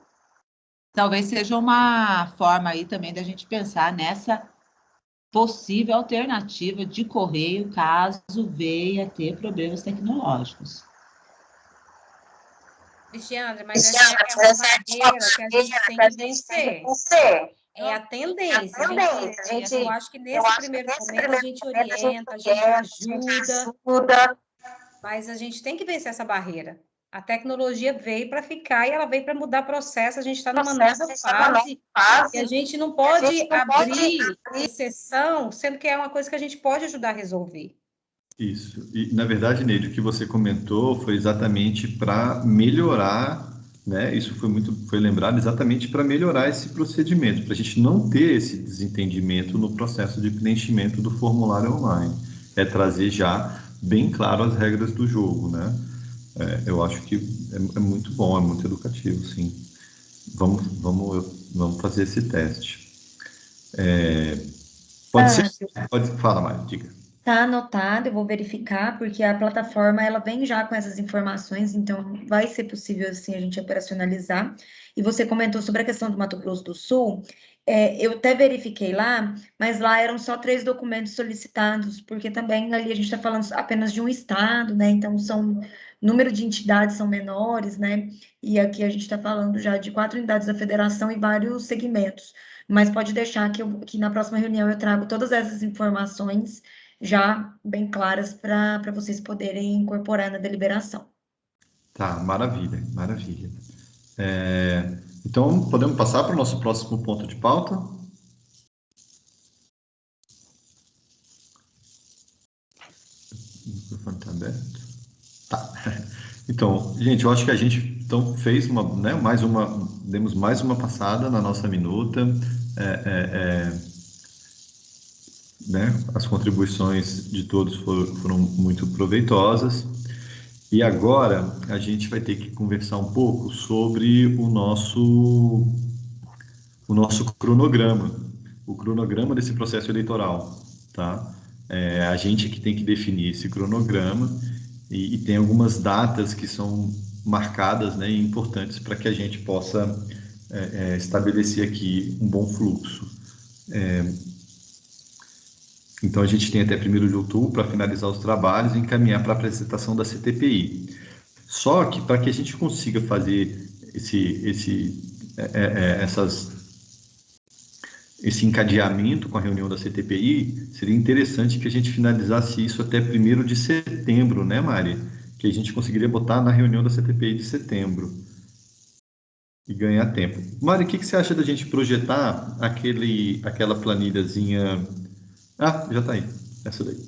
talvez seja uma forma aí também da gente pensar nessa possível alternativa de correio, caso venha ter problemas tecnológicos. Cristiane, mas essa é uma barreira que a gente tem que vencer. É a tendência. Eu acho que nesse primeiro momento a gente orienta, a gente ajuda, mas a gente tem que vencer essa barreira. A tecnologia veio para ficar e ela veio para mudar processo. A gente está numa nova fase e a gente não pode abrir exceção, sendo que é uma coisa que a gente pode ajudar a resolver. Isso. E, na verdade, Neide, o que você comentou foi exatamente para melhorar, né? Isso foi lembrado exatamente para melhorar esse procedimento, para a gente não ter esse desentendimento no processo de preenchimento do formulário online. É trazer já bem claro as regras do jogo, né? Eu acho que é muito bom, é muito educativo, sim. Vamos fazer esse teste. Pode ser? Fala, Mari, diga. Tá anotado, eu vou verificar, porque a plataforma, ela vem já com essas informações, então vai ser possível, assim, a gente operacionalizar. E você comentou sobre a questão do Mato Grosso do Sul, eu até verifiquei lá, mas lá eram só 3 documentos solicitados, porque também ali a gente está falando apenas de um estado, né, então número de entidades são menores, né, e aqui a gente está falando já de 4 unidades da federação e vários segmentos. Mas pode deixar que na próxima reunião eu trago todas essas informações já bem claras para vocês poderem incorporar na deliberação. Tá, maravilha, maravilha. Então, podemos passar para o nosso próximo ponto de pauta? O microfone está aberto? Tá. Então, gente, eu acho que a gente fez demos mais uma passada na nossa minuta. Né? As contribuições de todos foram muito proveitosas. E agora a gente vai ter que conversar um pouco sobre o nosso cronograma, o cronograma desse processo eleitoral, tá? A gente que tem que definir esse cronograma e tem algumas datas que são marcadas, né, e importantes para que a gente possa estabelecer aqui um bom fluxo. Então, a gente tem até 1º de outubro para finalizar os trabalhos e encaminhar para a apresentação da CTPI. Só que, para que a gente consiga fazer esse encadeamento com a reunião da CTPI, seria interessante que a gente finalizasse isso até 1º de setembro, né, Mari? Que a gente conseguiria botar na reunião da CTPI de setembro e ganhar tempo. Mari, o que você acha da gente projetar aquela planilhazinha... Ah, já está aí. Essa daí.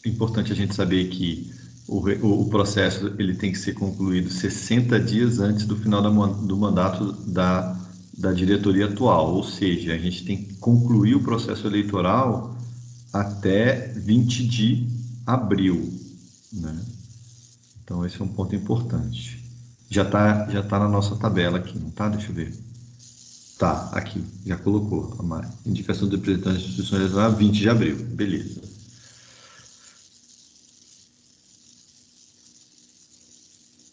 É importante a gente saber que o processo ele tem que ser concluído 60 dias antes do final do mandato da diretoria atual, ou seja, a gente tem que concluir o processo eleitoral até 20 de abril, né? Então, esse é um ponto importante. Já tá na nossa tabela aqui, não tá? Deixa eu ver. Tá, aqui, já colocou, a Mari. Indicação do representante de instituições eleitorais, 20 de abril. Beleza.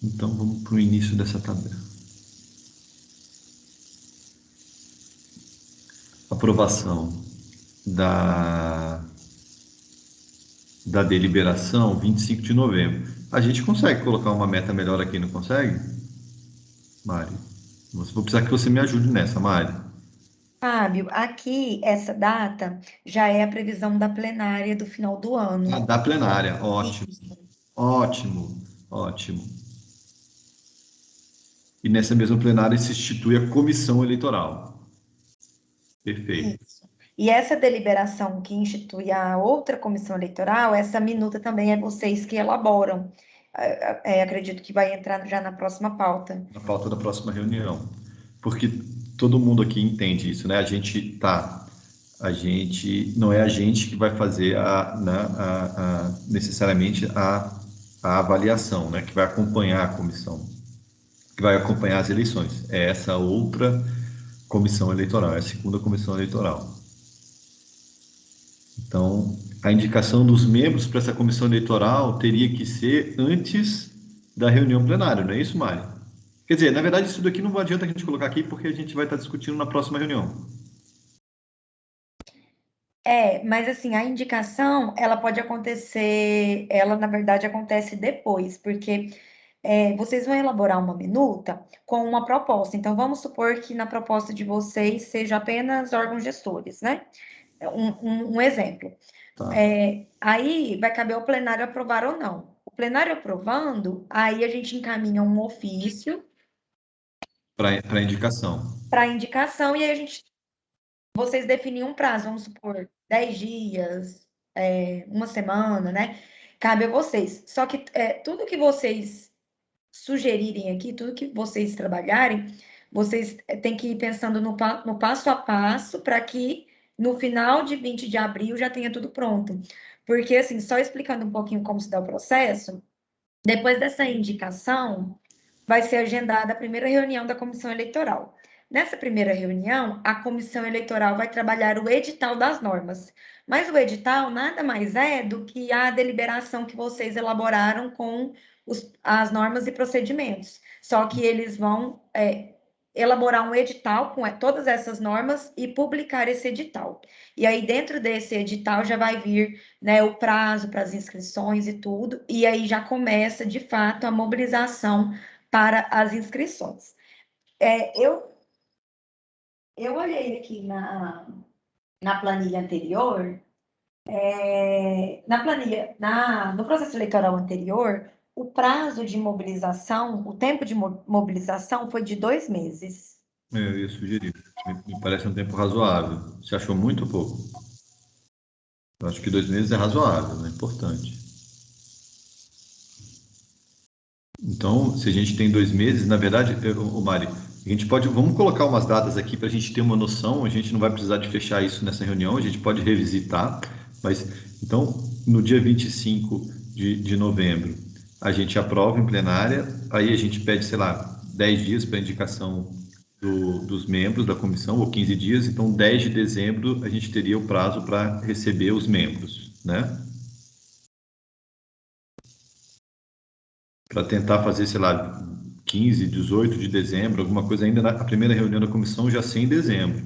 Então, vamos para o início dessa tabela. Aprovação da deliberação, 25 de novembro. A gente consegue colocar uma meta melhor aqui, não consegue? Mari, vou precisar que você me ajude nessa, Mari. Fábio, aqui, essa data já é a previsão da plenária do final do ano. Da plenária, ótimo. Isso. Ótimo, ótimo. E nessa mesma plenária se institui a comissão eleitoral. Perfeito. Isso. E essa deliberação que institui a outra comissão eleitoral, essa minuta também é vocês que elaboram. Acredito que vai entrar já na próxima pauta. Na pauta da próxima reunião. Porque todo mundo aqui entende isso, né? Não é a gente que vai fazer necessariamente a avaliação, né? Que vai acompanhar a comissão, que vai acompanhar as eleições. É essa outra comissão eleitoral, é a segunda comissão eleitoral. Então, a indicação dos membros para essa comissão eleitoral teria que ser antes da reunião plenária, não é isso, Mari? Quer dizer, na verdade, isso daqui não adianta a gente colocar aqui, porque a gente vai estar discutindo na próxima reunião. Mas assim, a indicação, ela pode acontecer, ela na verdade acontece depois, porque vocês vão elaborar uma minuta com uma proposta. Então, vamos supor que na proposta de vocês seja apenas órgãos gestores, né? Um exemplo. Tá. Aí vai caber ao plenário aprovar ou não. O plenário aprovando, aí a gente encaminha um ofício Para indicação. para indicação, e aí vocês definem um prazo, vamos supor, 10 dias, uma semana, né? Cabe a vocês. Só que tudo que vocês sugerirem aqui, tudo que vocês trabalharem, vocês têm que ir pensando no passo a passo para que no final de 20 de abril já tenha tudo pronto. Porque, assim, só explicando um pouquinho como se dá o processo, depois dessa indicação, vai ser agendada a primeira reunião da comissão eleitoral. Nessa primeira reunião, a comissão eleitoral vai trabalhar o edital das normas. Mas o edital nada mais é do que a deliberação que vocês elaboraram com as normas e procedimentos. Só que eles vão elaborar um edital com todas essas normas e publicar esse edital. E aí, dentro desse edital, já vai vir, né, o prazo para as inscrições e tudo, e aí já começa, de fato, a mobilização para as inscrições. Eu olhei aqui na planilha anterior, no processo eleitoral anterior, o prazo de mobilização, o tempo de mobilização foi de 2 meses. Eu ia sugerir. Me parece um tempo razoável. Você achou muito ou pouco? Eu acho que 2 meses é razoável, é importante. Então, se a gente tem 2 meses, na verdade, Mari, a gente pode, vamos colocar umas datas aqui para a gente ter uma noção. A gente não vai precisar de fechar isso nessa reunião, a gente pode revisitar. Mas, então, no dia 25 de novembro, a gente aprova em plenária, aí a gente pede, sei lá, 10 dias para indicação dos membros da comissão, ou 15 dias. Então, 10 de dezembro, a gente teria o prazo para receber os membros, né? Para tentar fazer, sei lá, 15, 18 de dezembro, alguma coisa ainda na primeira reunião da comissão já ser em dezembro.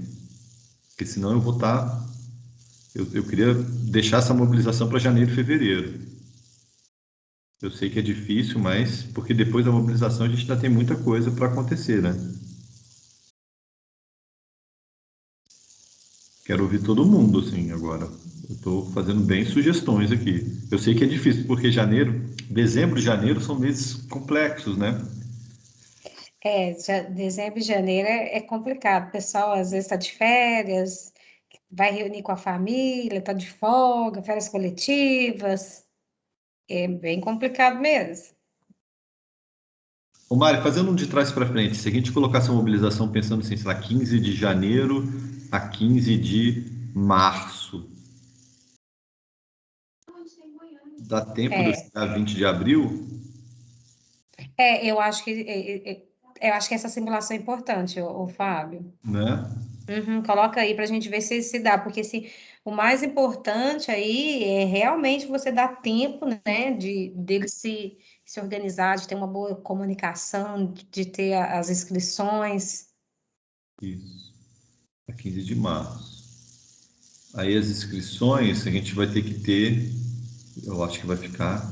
Porque senão eu vou estar. Eu queria deixar essa mobilização para janeiro e fevereiro. Eu sei que é difícil, mas porque depois da mobilização a gente ainda tem muita coisa para acontecer, né? Quero ouvir todo mundo, assim, agora. Eu estou fazendo bem sugestões aqui. Eu sei que é difícil, porque dezembro e janeiro são meses complexos, né? Dezembro e janeiro é complicado. O pessoal às vezes está de férias, vai reunir com a família, está de folga, férias coletivas. É bem complicado mesmo. Ô, Mário, fazendo um de trás para frente, se a gente colocasse a mobilização pensando assim, sei lá, 15 de janeiro a 15 de março, dá tempo de eu É, chegar a 20 de abril? eu acho que essa simulação é importante, o Fábio. Né? Uhum, coloca aí para a gente ver se dá, porque assim, o mais importante aí é realmente você dar tempo, né, dele se organizar, de ter uma boa comunicação, de ter as inscrições. Isso, a 15 de março. Aí as inscrições a gente vai ter que ter, eu acho que vai ficar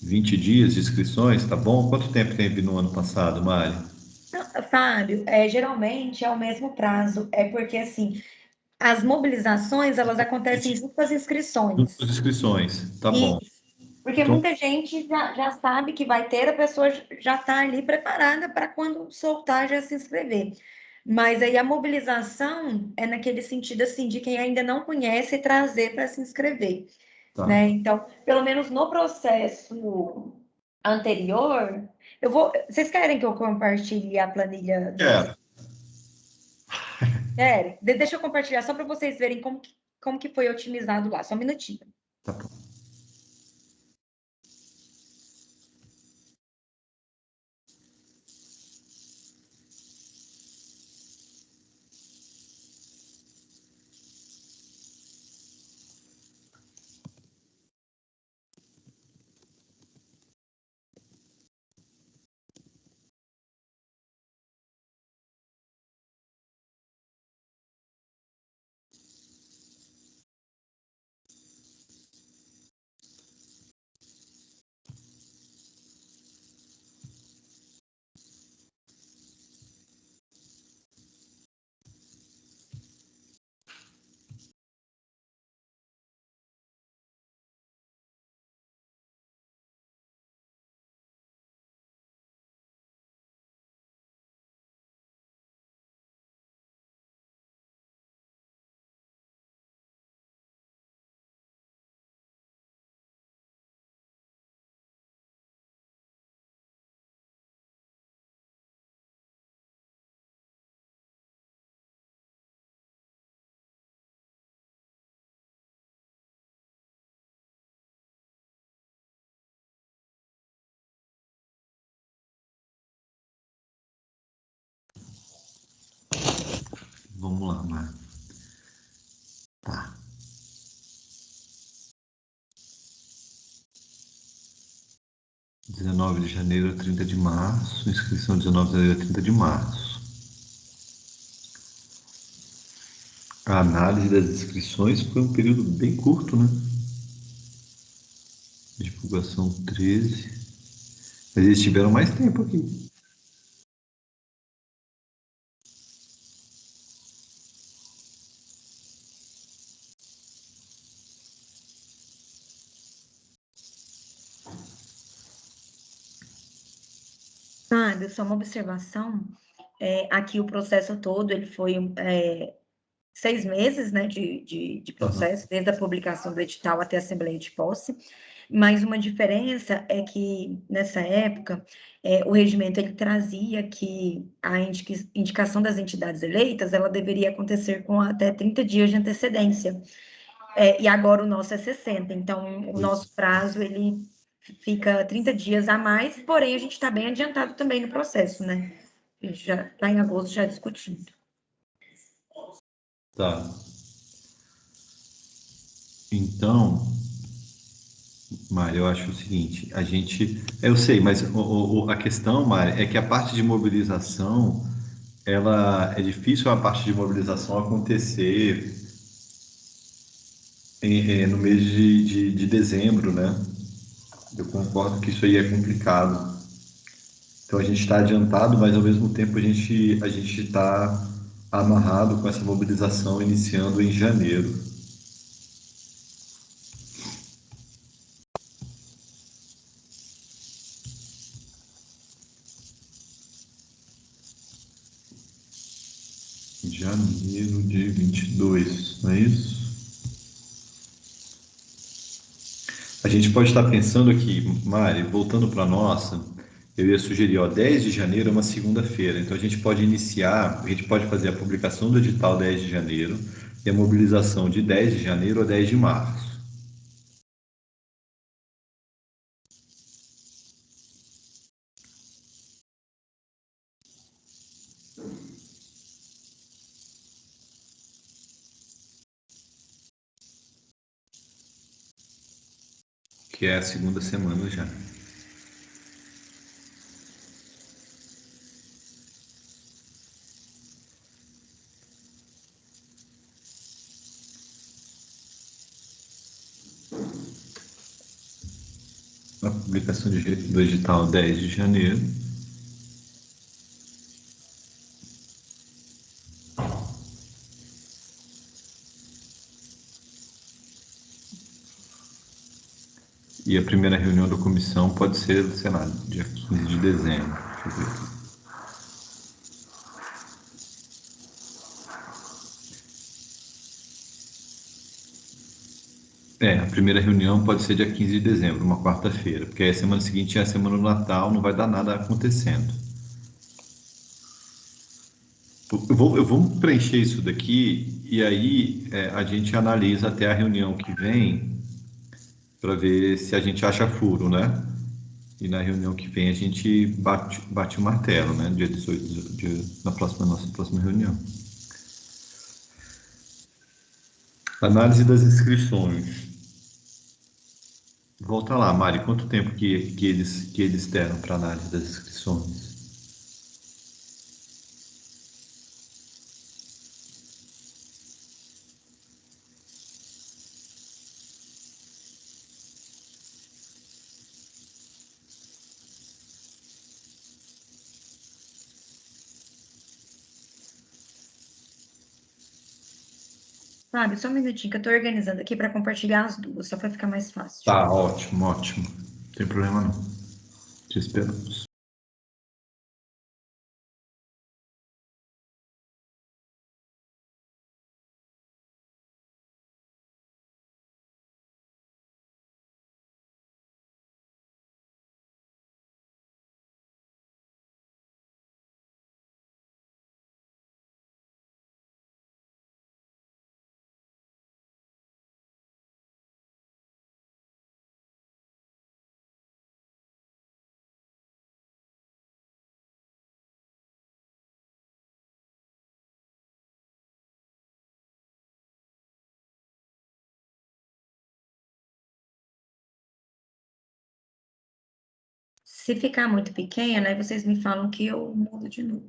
20 dias de inscrições, tá bom? Quanto tempo teve no ano passado, Mari? Fábio, geralmente é o mesmo prazo, é porque assim, as mobilizações elas acontecem junto com as inscrições. As inscrições, tá E bom. porque Então, muita gente já sabe que vai ter, a pessoa já está ali preparada para quando soltar já se inscrever. Mas aí a mobilização é naquele sentido assim de quem ainda não conhece trazer para se inscrever, tá. né? Então, pelo menos no processo anterior, vocês querem que eu compartilhe a planilha É, Querem? Deixa eu compartilhar só para vocês verem como que foi otimizado lá. Só um minutinho. tá bom. Vamos lá, Mar. Tá. (19 de janeiro a 30 de março). Inscrição 19 de janeiro a 30 de março. A análise das inscrições foi um período bem curto, né? Divulgação 13. Mas eles tiveram mais tempo aqui. Sabe, só uma observação, aqui o processo todo, ele foi 6 meses, né, de processo, desde a publicação do edital até a assembleia de posse, mas uma diferença é que, nessa época, o regimento, ele trazia que a indicação das entidades eleitas, ela deveria acontecer com até 30 dias de antecedência, e agora o nosso é 60, então o nosso prazo, ele fica 30 dias a mais, porém a gente está bem adiantado também no processo, né? A gente já está em agosto já discutindo. Tá. Então, Mário, eu acho o seguinte, eu sei, mas a questão, Mário, é que a parte de mobilização, ela é difícil a parte de mobilização acontecer no mês de dezembro, né? Eu concordo que isso aí é complicado. Então a gente está adiantado, mas ao mesmo tempo a gente está amarrado com essa mobilização iniciando em janeiro. Janeiro de 22, não é isso? A gente pode estar pensando aqui, Mari, voltando para a nossa, eu ia sugerir, 10 de janeiro é uma segunda-feira, então a gente pode fazer a publicação do edital 10 de janeiro e a mobilização de 10 de janeiro a 10 de março. Que é a segunda semana já. A publicação do edital 10 de janeiro. E a primeira reunião da comissão pode ser, sei lá, dia 15 de dezembro. Deixa eu ver aqui. A primeira reunião pode ser dia 15 de dezembro, uma quarta-feira, porque aí a semana seguinte é a semana do Natal, não vai dar nada acontecendo. Eu vou preencher isso daqui e aí a gente analisa até a reunião que vem para ver se a gente acha furo, né? E na reunião que vem a gente bate o martelo, né? Dia 18, nossa próxima reunião. Análise das inscrições. Volta lá, Mari, quanto tempo que eles deram para análise das inscrições? Sabe, só um minutinho que eu estou organizando aqui para compartilhar as duas, só para ficar mais fácil. Tá, ótimo, ótimo. Não tem problema não. Te esperamos. Se ficar muito pequeno, aí vocês me falam que eu mudo de novo.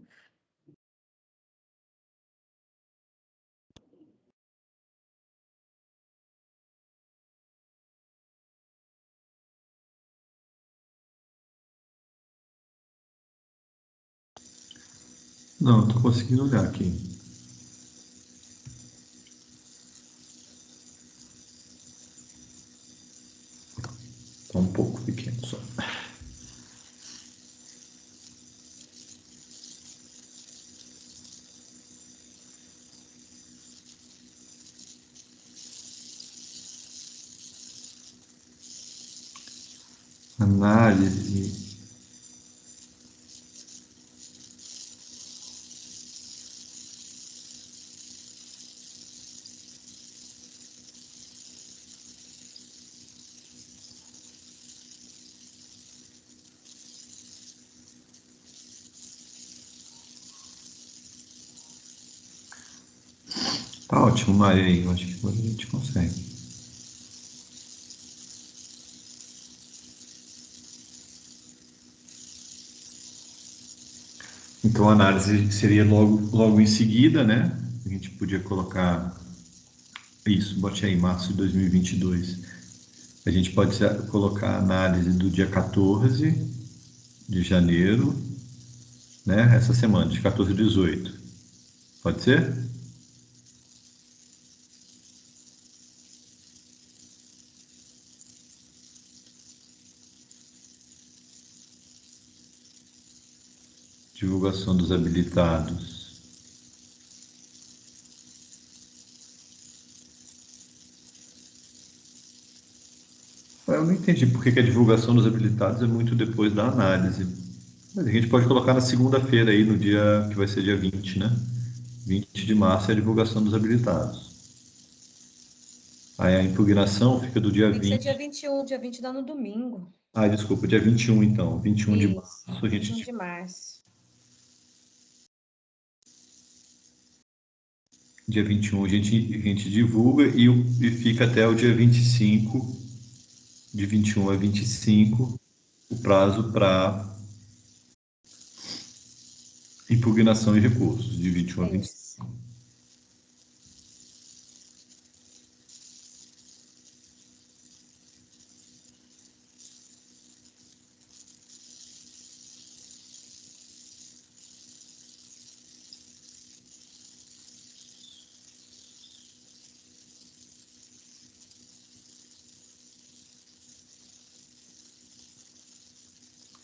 Não, estou conseguindo olhar aqui. Está um pouco pequeno só. Análise. Tá ótimo, Maria, aí. Eu acho que agora a gente consegue. Então, a análise seria logo em seguida, né? A gente podia colocar isso, bote aí, março de 2022. A gente pode colocar a análise do dia 14 de janeiro, né? Essa semana, de 14 a 18. Pode ser? Divulgação dos habilitados. Eu não entendi por que a divulgação dos habilitados é muito depois da análise. Mas a gente pode colocar na segunda-feira aí, no dia que vai ser dia 20, né? 20 de março é a divulgação dos habilitados. Aí a impugnação fica do dia Tem que ser 20. dia 21, dia 20 dá no domingo. Ah, desculpa, dia 21 então. 21 de março Isso, a 21 gente. de março. Dia 21 a gente divulga e fica até o dia 25, de 21 a 25, o prazo para impugnação e recursos, de 21 a 25. Isso.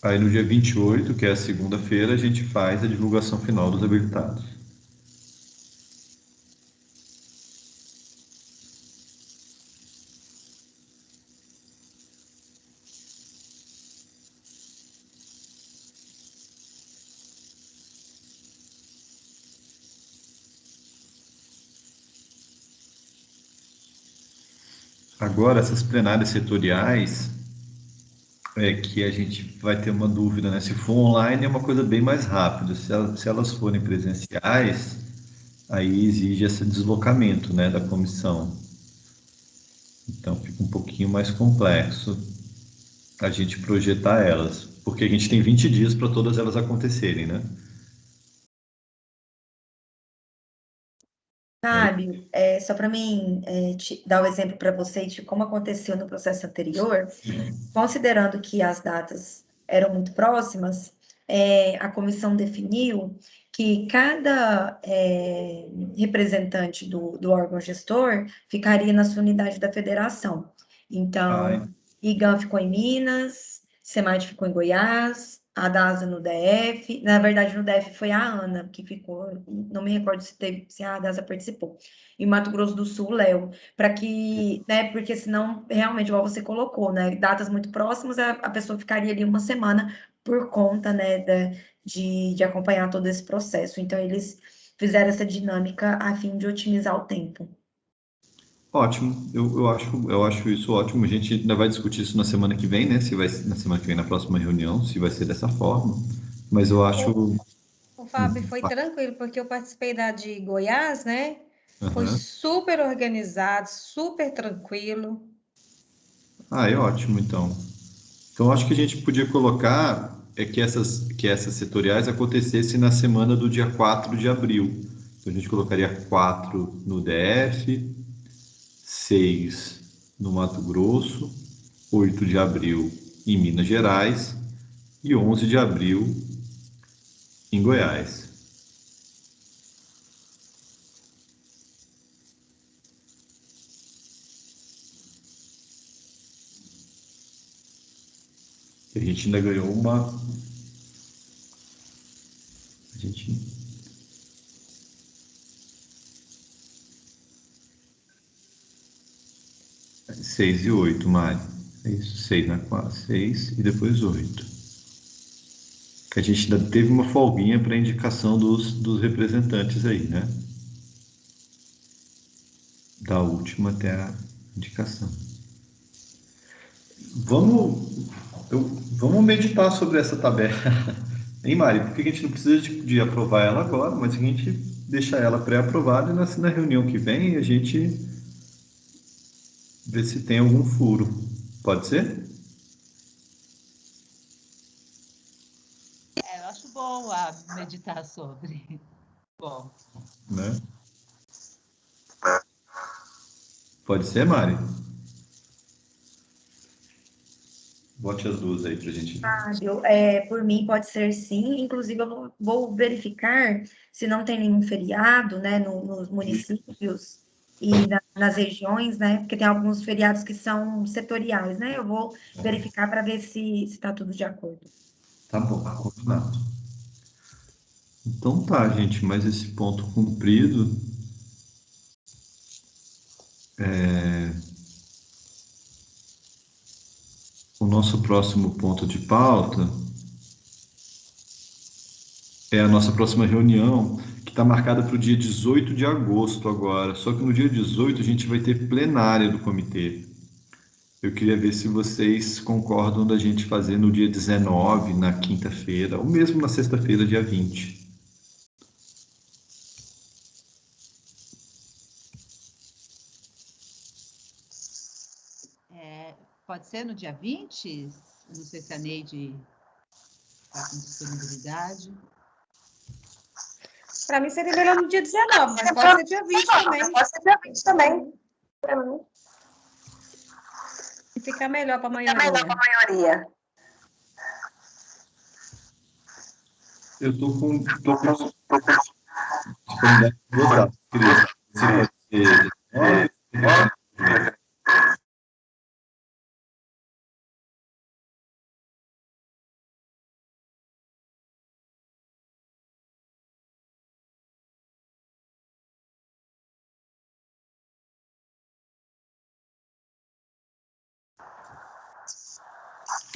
Aí no dia 28, que é a segunda-feira, a gente faz a divulgação final dos habilitados. Agora, essas plenárias setoriais, que a gente vai ter uma dúvida, né? Se for online é uma coisa bem mais rápida. Se elas forem presenciais, aí exige esse deslocamento, né, da comissão. Então fica um pouquinho mais complexo a gente projetar elas, porque a gente tem 20 dias para todas elas acontecerem, né? Fábio, só para mim dar o exemplo para vocês de como aconteceu no processo anterior, considerando que as datas eram muito próximas, a comissão definiu que cada representante do órgão gestor ficaria na sua unidade da federação. Então, IGAM ficou em Minas, SEMAD ficou em Goiás, a DASA no DF, na verdade no DF foi a Ana que ficou, não me recordo se a DASA participou, e Mato Grosso do Sul, Léo, para que, né, porque senão, realmente, igual você colocou, né, datas muito próximas, a pessoa ficaria ali uma semana por conta, né, de acompanhar todo esse processo, então eles fizeram essa dinâmica a fim de otimizar o tempo. Ótimo, eu acho isso ótimo. A gente ainda vai discutir isso na semana que vem, né? Se vai na semana que vem, na próxima reunião, se vai ser dessa forma. Mas eu acho. O Fábio foi tranquilo, porque eu participei da de Goiás, né? Foi Aham. super organizado, super tranquilo. Ah, é ótimo, então. Então, acho que a gente podia colocar que essas setoriais acontecessem na semana do dia 4 de abril. Então, a gente colocaria 4 no DF, 6 no Mato Grosso, 8 de abril em Minas Gerais e 11 de abril em Goiás. A gente ainda ganhou uma... A gente... 6 e 8, Mari. É isso, 6 na 4, 6 e depois 8. Que a gente ainda teve uma folguinha para indicação dos representantes aí, né? Da última até a indicação. Vamos meditar sobre essa tabela. Hein, Mari? Porque a gente não precisa de aprovar ela agora, mas a gente deixa ela pré-aprovada e na reunião que vem a gente vê se tem algum furo. Pode ser? Eu acho bom meditar sobre. Bom. Né? Pode ser, Mari? Bote as duas aí pra gente ver. Por mim pode ser sim, inclusive eu vou verificar se não tem nenhum feriado, né, nos municípios e nas regiões, né, porque tem alguns feriados que são setoriais, né, eu vou verificar para ver se está tudo de acordo. Tá bom, combinado. Então tá, gente, mas esse ponto cumprido. O nosso próximo ponto de pauta é a nossa próxima reunião, que está marcada para o dia 18 de agosto agora. Só que no dia 18 a gente vai ter plenária do comitê. Eu queria ver se vocês concordam da gente fazer no dia 19, na quinta-feira, ou mesmo na sexta-feira, dia 20. Pode ser no dia 20? Não sei se a Neide está com disponibilidade. Para mim seria melhor no dia 19, mas pode ser dia 20 também. Pode ser dia 20 também. E ficar melhor para a É melhor para a maioria. Eu estou com disponibilidade de votar. Queria se pode ser...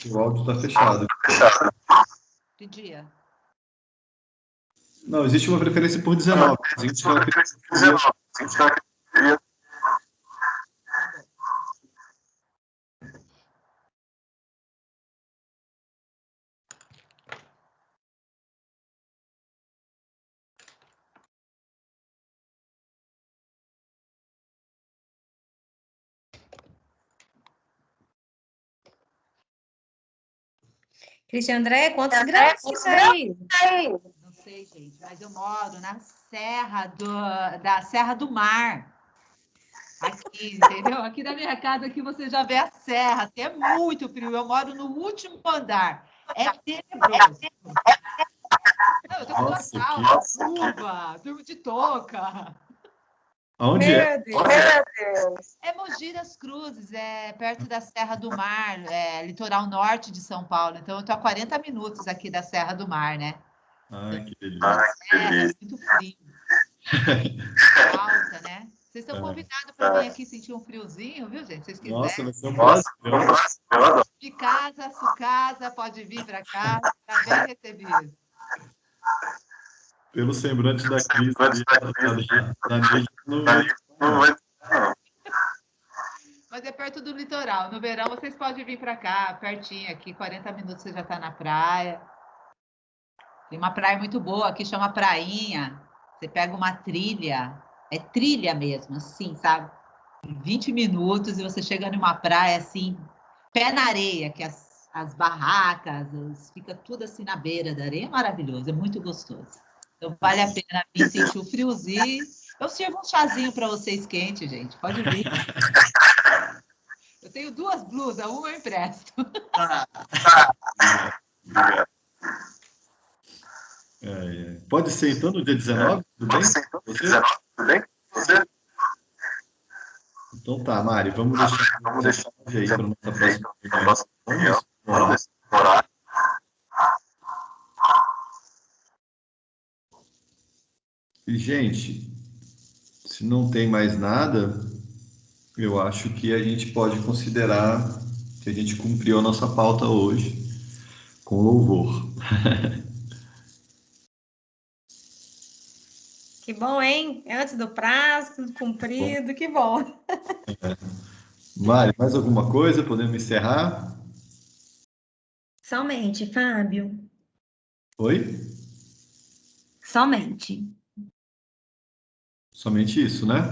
O áudio está fechado. Que dia? Não, existe uma preferência por 19. Existe uma preferência por 19. Cristian André, quantos graus isso aí? Não sei, gente, mas eu moro na da Serra do Mar. Aqui, entendeu? Aqui na minha casa, aqui você já vê a serra. Aqui é muito frio. Eu moro no último andar. É tenebroso. Não, eu tô com duas calças, luva, durmo de touca. Aonde é? Meu Deus. É Mogi das Cruzes, é perto da Serra do Mar, litoral norte de São Paulo. Então, eu estou a 40 minutos aqui da Serra do Mar, né? Ai, que delícia. É muito frio. Alta, né? Vocês estão convidados para vir aqui sentir um friozinho, viu, gente? Se vocês quiserem. Nossa, vai ser um prazer. De casa, Sucasa, pode vir para cá, está bem recebido. Pelo semblante da crise da Neide, não vai. Mas é perto do litoral. No verão, vocês podem vir para cá, pertinho aqui, 40 minutos você já está na praia. Tem uma praia muito boa aqui, chama Prainha. Você pega uma trilha, é trilha mesmo, assim, sabe? Em 20 minutos e você chega numa praia, assim, pé na areia, que as as barracas, fica tudo assim na beira da areia, é maravilhoso, é muito gostoso. Então vale a pena vir sentir o friozinho. Eu sirvo um chazinho para vocês quente, gente, pode vir. Eu tenho 2 blusas, uma eu empresto. Pode ser então no dia 19, tudo bem? Você? Então tá, Mari, vamos deixar aí para a nossa próxima reunião. E, gente, se não tem mais nada, eu acho que a gente pode considerar que a gente cumpriu a nossa pauta hoje com louvor. Que bom, hein? Antes do prazo, tudo cumprido, que bom. Mari, mais alguma coisa? Podemos encerrar? Somente, Fábio. Oi? Somente. Somente isso, né?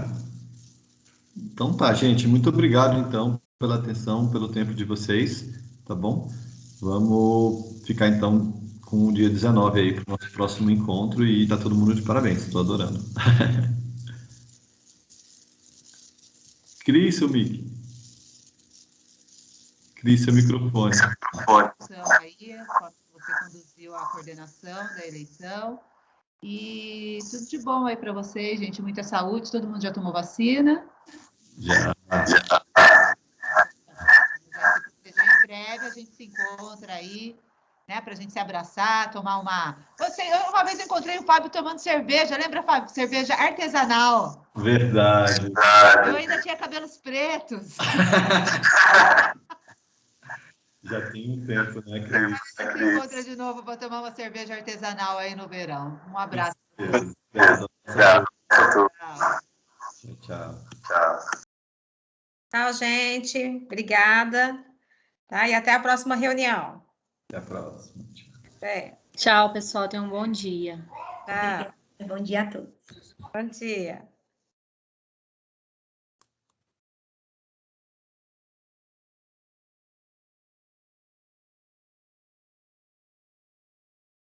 Então tá, gente. Muito obrigado, então, pela atenção, pelo tempo de vocês, tá bom? Vamos ficar, então, com o dia 19 aí para o nosso próximo encontro e tá todo mundo de parabéns. Estou adorando. Cris, seu mic. Cris, seu microfone. Aí, você conduziu a coordenação da eleição. E tudo de bom aí para vocês, gente. Muita saúde. Todo mundo já tomou vacina? Já. Em breve a gente se encontra aí, né? Para a gente se abraçar, tomar uma. Uma vez eu encontrei o Fábio tomando cerveja. Lembra, Fábio? Cerveja artesanal. Verdade. Eu ainda tinha cabelos pretos. Já tem um tempo, né, Cris? A gente se encontra de novo para tomar uma cerveja artesanal aí no verão. Um abraço. Tchau. Tchau, gente. Obrigada. Tá? E até a próxima reunião. Até a próxima. Tchau, pessoal. Tenham um bom dia. Tchau. Bom dia a todos. Bom dia.